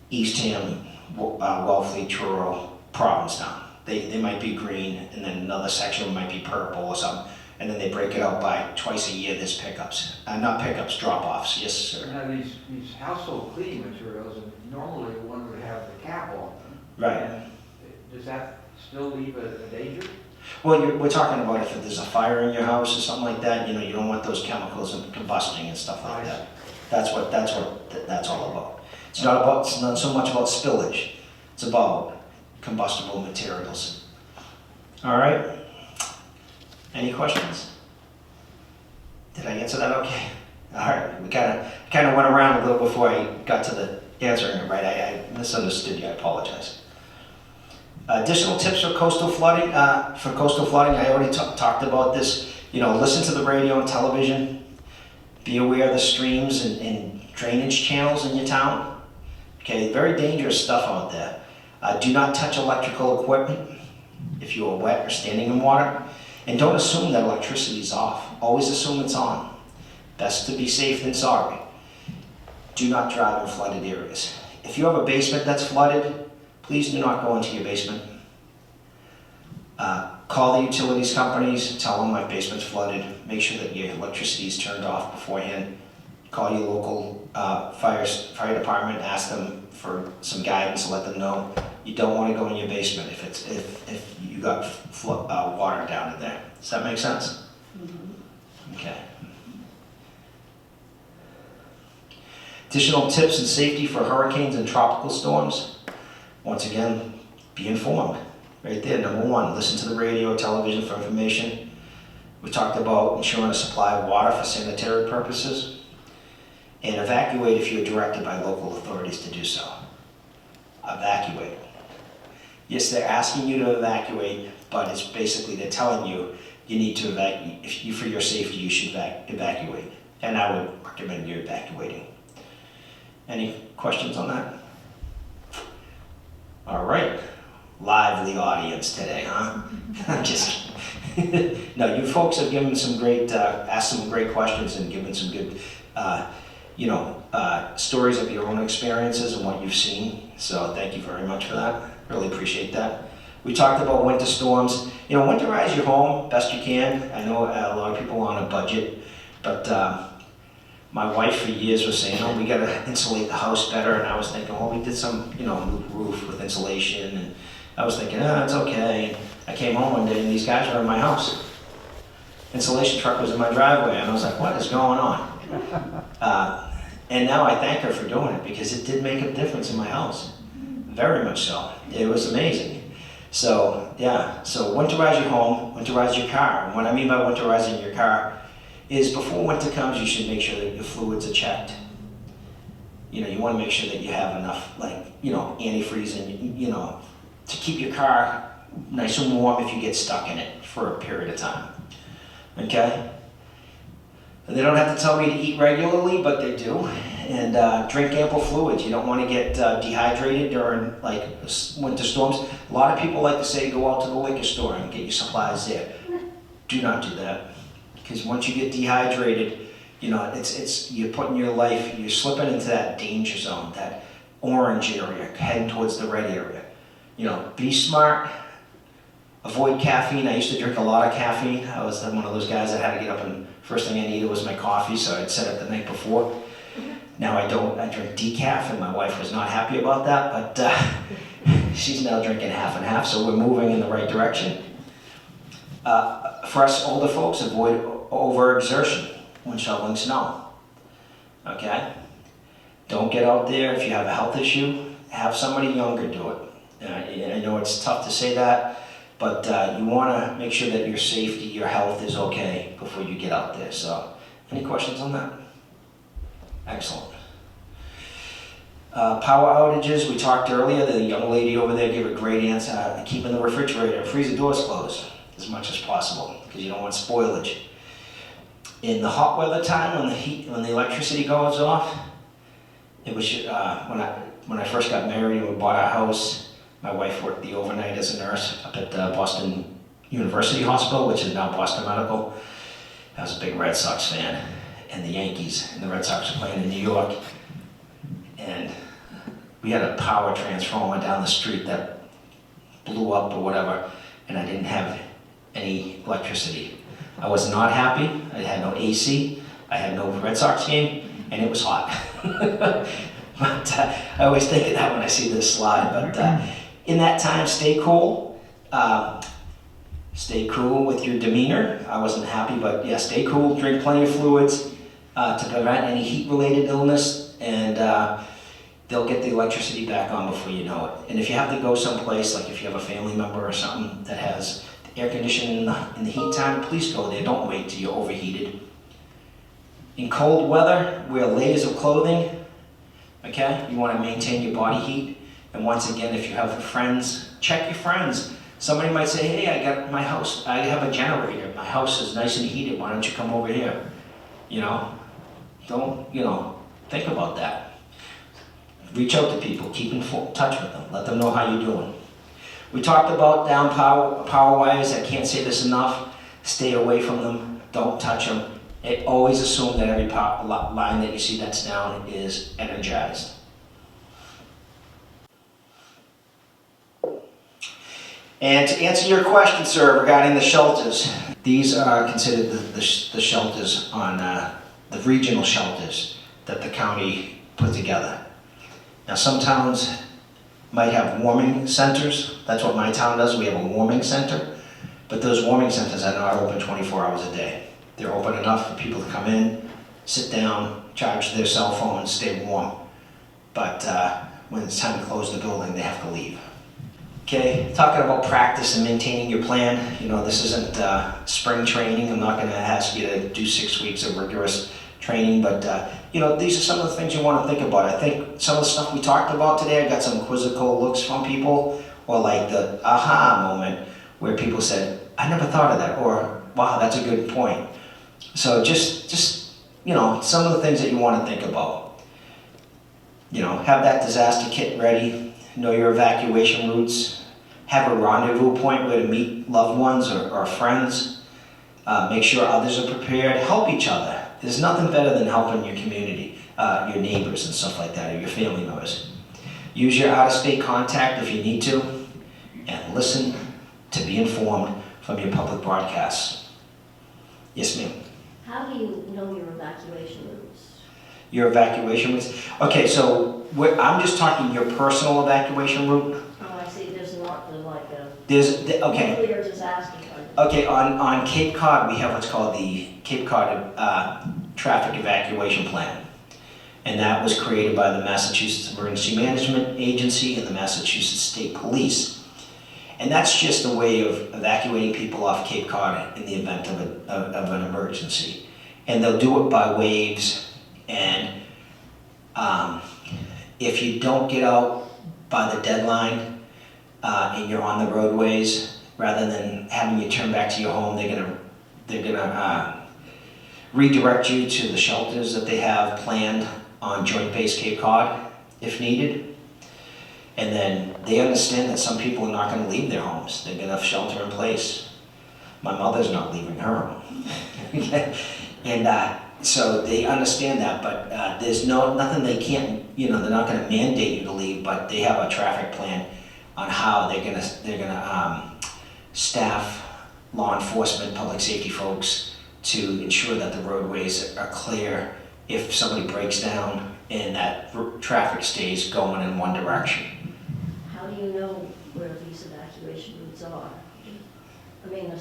Eastham, Wellfleet, Truro, Provincetown. They might be green, and then another section might be purple or something. And then they break it out by twice a year, there's pickups. Not pickups, drop-offs, yes, sir. Now, these household cleaning materials, normally one would have the cap on them. Right. And does that still leave a danger? Well, we're talking about if there's a fire in your house or something like that, you don't want those chemicals and combusting and stuff like that. That's what that's all about. It's not so much about spillage. It's about combustible materials. All right. Any questions? Did I answer that okay? All right. We kind of went around a little before I got to the answering it right. I misunderstood you. I apologize. Additional tips for coastal flooding. I already talked about this. Listen to the radio and television. Be aware of the streams and drainage channels in your town. Okay, very dangerous stuff out there. Do not touch electrical equipment if you are wet or standing in water. And don't assume that electricity is off. Always assume it's on. Best to be safe than sorry. Do not drive in flooded areas. If you have a basement that's flooded, please do not go into your basement. Call the utilities companies, tell them my basement's flooded. Make sure that your electricity is turned off beforehand. Call your local fire department, ask them for some guidance, let them know you don't want to go in your basement if you got water down in there. Does that make sense? Mm-hmm. Okay. Additional tips and safety for hurricanes and tropical storms. Once again, be informed. Right there, number one, listen to the radio, television for information. We talked about ensuring a supply of water for sanitary purposes. And evacuate if you're directed by local authorities to do so. Evacuate. Yes, they're asking you to evacuate, but it's basically they're telling you need to evacuate. For your safety, you should evacuate. And I would recommend you evacuating. Any questions on that? All right. Lively audience today, huh? I'm just kidding. No, you folks have given some great, asked some great questions and given some good, stories of your own experiences and what you've seen. So thank you very much for that. Really appreciate that. We talked about winter storms. Winterize your home best you can. I know a lot of people are on a budget, but My wife for years was saying, oh, we gotta insulate the house better, and I was thinking, well, we did some, you know, new roof with insulation, and I was thinking, oh, it's okay. And I came home one day and these guys were in my house. Insulation truck was in my driveway, and I was like, what is going on? And now I thank her for doing it, because it did make a difference in my house. Very much so. It was amazing. So, yeah, so winterize your home, winterize your car. And what I mean by winterizing your car is before winter comes, you should make sure that your fluids are checked. You know, you want to make sure that you have enough, like, you know, antifreeze, and, you know, to keep your car nice and warm if you get stuck in it for a period of time. Okay? And they don't have to tell me to eat regularly, but they do. And drink ample fluids. You don't want to get dehydrated during like winter storms. A lot of people like to say go out to the liquor store and get your supplies there. Do not do that, because once you get dehydrated, you know, you're putting your life, you're slipping into that danger zone, that orange area, heading towards the red area. You know, be smart. Avoid caffeine. I used to drink a lot of caffeine. I was one of those guys that had to get up and first thing I needed was my coffee, so I'd set it the night before. Now I don't. I drink decaf, and my wife was not happy about that, but she's now drinking half and half, so we're moving in the right direction. For us older folks, avoid overexertion when shoveling snow. Okay? Don't get out there. If you have a health issue, have somebody younger do it. I know it's tough to say that, but you want to make sure that your safety, your health is okay before you get out there. So, any questions on that? Excellent. Power outages, we talked earlier. The young lady over there gave a great answer. Keeping the refrigerator and freezer doors closed as much as possible, because you don't want spoilage. In the hot weather time, when the electricity goes off, it was when I first got married and we bought our house. My wife worked the overnight as a nurse up at Boston University Hospital, which is now Boston Medical. I was a big Red Sox fan, and the Yankees and the Red Sox were playing in New York. And we had a power transformer down the street that blew up or whatever, and I didn't have any electricity. I was not happy. I had no AC. I had no Red Sox game, and it was hot. But I always think of that when I see this slide. But in that time, stay cool. Stay cool with your demeanor. I wasn't happy, but yeah, stay cool. Drink plenty of fluids to prevent any heat-related illness, and they'll get the electricity back on before you know it. And if you have to go someplace, like if you have a family member or something that has air conditioning in the heat time, please go there. Don't wait till you're overheated. In cold weather, wear layers of clothing. Okay, you want to maintain your body heat. And once again, if you have friends, check your friends. Somebody might say, hey, I got my house, I have a generator. My house is nice and heated. Why don't you come over here? You know, don't, think about that. Reach out to people, keep in touch with them. Let them know how you're doing. We talked about down power wires. I can't say this enough. Stay away from them. Don't touch them. Always assume that every line that you see that's down is energized. And to answer your question, sir, regarding the shelters, these are considered the shelters on the regional shelters that the county put together. Now, some towns might have warming centers. That's what my town does. We have a warming center. But those warming centers are not open 24 hours a day. They're open enough for people to come in, sit down, charge their cell phone, and stay warm. But when it's time to close the building, they have to leave. Okay, talking about practice and maintaining your plan. This isn't spring training. I'm not going to ask you to do 6 weeks of rigorous training, but these are some of the things you want to think about. I think some of the stuff we talked about today, I got some quizzical looks from people, or like the aha moment where people said, I never thought of that, or wow, that's a good point. So just some of the things that you want to think about. Have that disaster kit ready, know your evacuation routes, have a rendezvous point where to meet loved ones or friends, make sure others are prepared, help each other. There's nothing better than helping your community, your neighbors and stuff like that, or your family members. Use your out-of-state contact if you need to, and listen to be informed from your public broadcasts. Yes, ma'am. How do you know your evacuation routes? Your evacuation routes? Okay, so I'm just talking your personal evacuation route. Oh, I see, there's not like a Okay. nuclear disaster fund. Okay, on Cape Cod, we have what's called the Cape Cod Traffic Evacuation Plan. And that was created by the Massachusetts Emergency Management Agency and the Massachusetts State Police. And that's just a way of evacuating people off Cape Cod in the event of an emergency. And they'll do it by waves, and if you don't get out by the deadline and you're on the roadways, rather than having you turn back to your home, they're gonna redirect you to the shelters that they have planned on Joint Base Cape Cod, if needed. And then they understand that some people are not gonna leave their homes. They're gonna have shelter in place. My mother's not leaving her home. And so they understand that, but there's nothing they can't, they're not gonna mandate you to leave, but they have a traffic plan on how they're gonna staff law enforcement, public safety folks to ensure that the roadways are clear if somebody breaks down and that traffic stays going in one direction. How do you know where these evacuation routes are? I mean,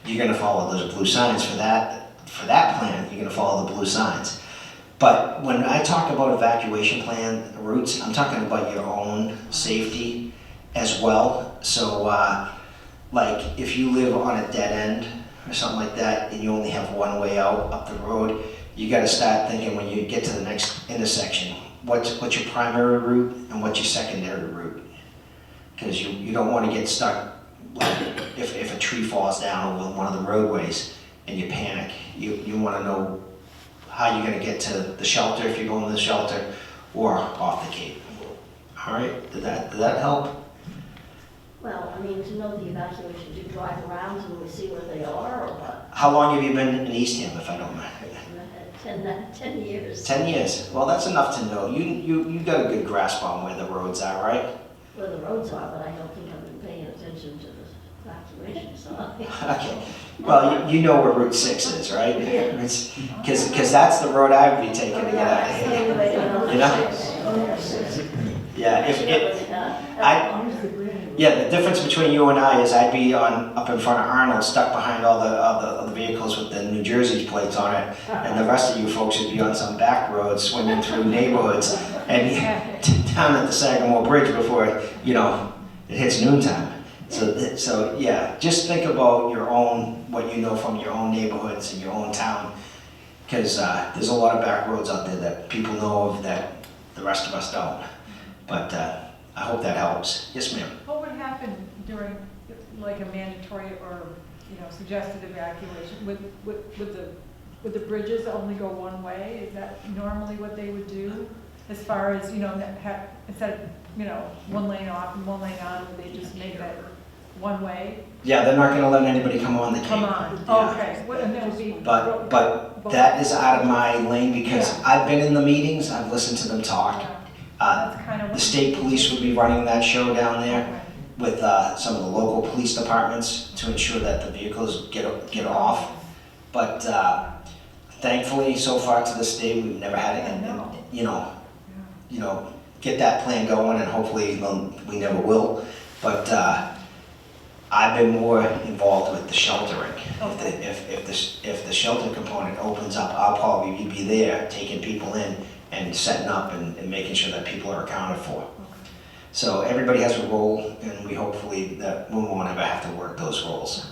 You're gonna follow those blue signs for that plan, you're gonna follow the blue signs. But when I talk about evacuation plan routes, I'm talking about your own safety as well. So like if you live on a dead end or something like that and you only have one way out up the road, you gotta start thinking when you get to the next intersection, what's your primary route and what's your secondary route? Because you don't wanna get stuck, like if a tree falls down over one of the roadways and you panic, you wanna know how you're gonna get to the shelter if you're going to the shelter or off the Cape. All right, did that help? well, I mean, to know the evacuation, do you drive around and we see where they are or what? How long have you been in Eastham, if I don't mind? 10 years. 10 years. Well, that's enough to know. You got a good grasp on where the roads are, right? Where the roads are, but I don't think I've been paying attention to the evacuation side. Okay. Well, you know where Route 6 is, right? Yeah. Because that's the road I would be taking to get out of here. You know? Yeah. Yeah, the difference between you and I is I'd be up in front of Arnold, stuck behind all the vehicles with the New Jersey plates on it, and the rest of you folks would be on some back road swinging through neighborhoods and down at the Sagamore Bridge before it hits noontime. So yeah, just think about what you know from your own neighborhoods and your own town, because there's a lot of back roads out there that people know of that the rest of us don't. But I hope that helps. Yes, ma'am. What would happen during like a mandatory or suggested evacuation? Would the bridges only go one way? Is that normally what they would do? As far as instead of one lane off and one lane on, would they just make that one way? Yeah, they're not going to let anybody come on the Cape. Come on. Yeah. Okay. And that would be. But that is out of my lane because I've been in the meetings. I've listened to them talk. That's kind of The state police would be running that show down there with some of the local police departments to ensure that the vehicles get off. But thankfully, so far to this day, we've never had it. Get that plan going, and hopefully we never will. But I've been more involved with the sheltering. If the shelter component opens up, I'll probably be there taking people in and setting up and making sure that people are accounted for. So everybody has a role, and we hopefully that we won't ever have to work those roles.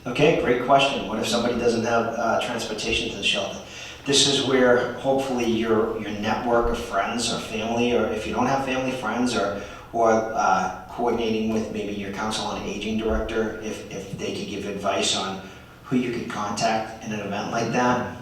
Okay, great question. What if somebody doesn't have transportation to the shelter? This is where hopefully your network of friends or family, or if you don't have family, friends, or coordinating with maybe your council on aging director, if they could give advice on who you could contact in an event like that.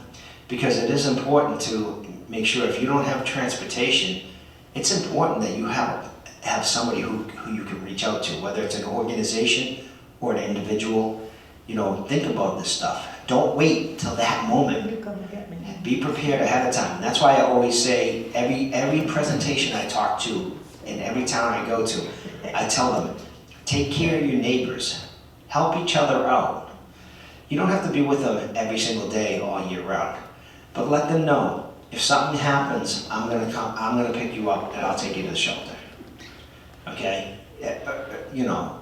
Because it is important to make sure if you don't have transportation, it's important that you have somebody who you can reach out to, whether it's an organization or an individual. Think about this stuff. Don't wait till that moment. Be prepared ahead of time. And that's why I always say every presentation I talk to in every town I go to, I tell them, take care of your neighbors. Help each other out. You don't have to be with them every single day all year round, but let them know if something happens, I'm gonna pick you up and I'll take you to the shelter. Okay? You know,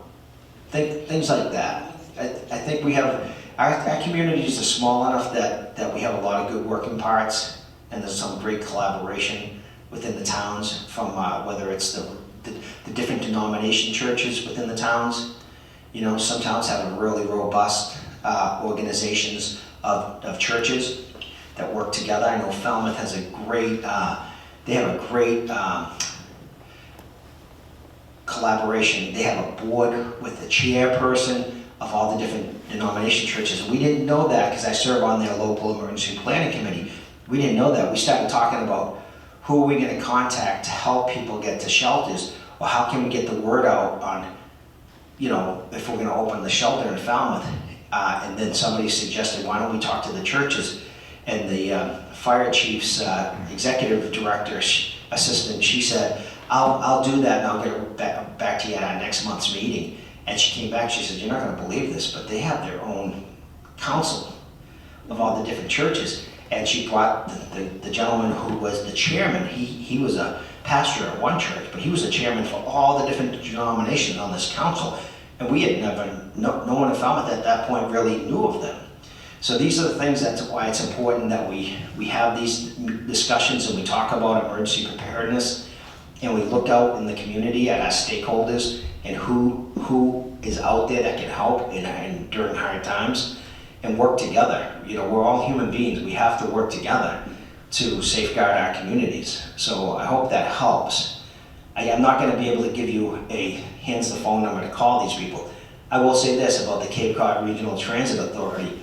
things like that. I think we have, our communities are small enough that we have a lot of good working parts, and there's some great collaboration within the towns from whether it's the different denomination churches within the towns. You know, some towns have really robust organizations of churches that work together. I know Falmouth has a great, they have a great collaboration. They have a board with the chairperson of all the different denomination churches. We didn't know that because I serve on their local emergency planning committee. We didn't know that. We started talking about who are we going to contact to help people get to shelters, or how can we get the word out on, you know, if we're going to open the shelter in Falmouth. And then somebody suggested, why don't we talk to the churches? And the fire chief's executive director assistant, she said, I'll do that and I'll get it back to you at our next month's meeting. And she came back, she said, you're not going to believe this, but they have their own council of all the different churches. And she brought the gentleman who was the chairman. He was a pastor at one church, but he was the chairman for all the different denominations on this council. And we had never, no one in Falmouth at that point really knew of them. So these are the things, that's why it's important that we have these discussions and we talk about emergency preparedness, and we look out in the community at our stakeholders and who is out there that can help during hard times, and work together. You know, we're all human beings. We have to work together to safeguard our communities. So I hope that helps. I am not going to be able to give you here's the phone number to call these people. I will say this about the Cape Cod Regional Transit Authority.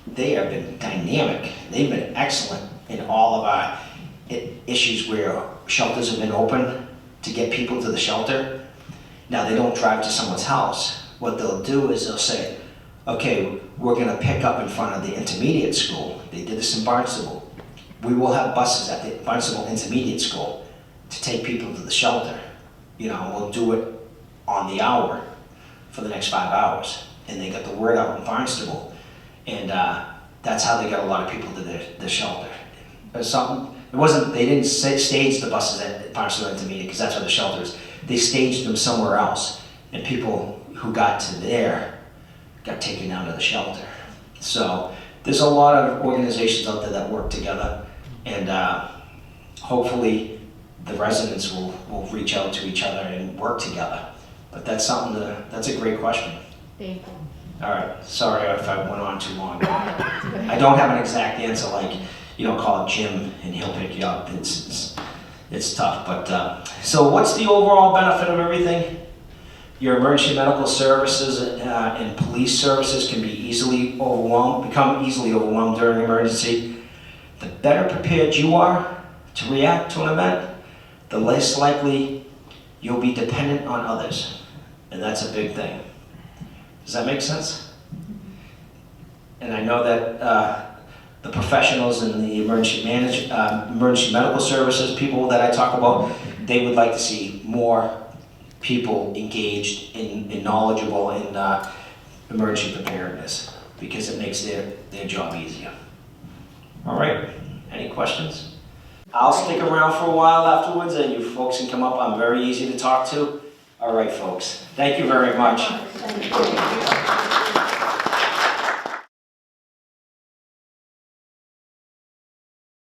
They have been dynamic. They've been excellent in all of our issues where shelters have been open to get people to the shelter. Now, they don't drive to someone's house. What they'll do is they'll say, okay, we're going to pick up in front of the intermediate school. They did this in Barnstable. We will have buses at the Barnstable Intermediate School to take people to the shelter. You know, we'll do it on the hour for the next 5 hours. And they got the word out in Barnstable. And that's how they got a lot of people to the shelter. They didn't stage the buses at Barnstable Intermediate because that's where the shelter is. They staged them somewhere else. And people who got to there got taken down to the shelter. So there's a lot of organizations out there that work together, and hopefully the residents will reach out to each other and work together. But that's that's a great question. Thank you. All right, sorry if I went on too long. I don't have an exact answer, like, you know, call Jim and he'll pick you up. It's tough, but so what's the overall benefit of everything? Your emergency medical services and police services can become easily overwhelmed during an emergency. The better prepared you are to react to an event, the less likely you'll be dependent on others. And that's a big thing. Does that make sense? And I know that the professionals in the emergency medical services, people that I talk about, they would like to see more people engaged and knowledgeable in emergency preparedness, because it makes their job easier. All right, any questions? I'll stick around for a while afterwards, and you folks can come up. I'm very easy to talk to. All right, folks, thank you very much. Thank you.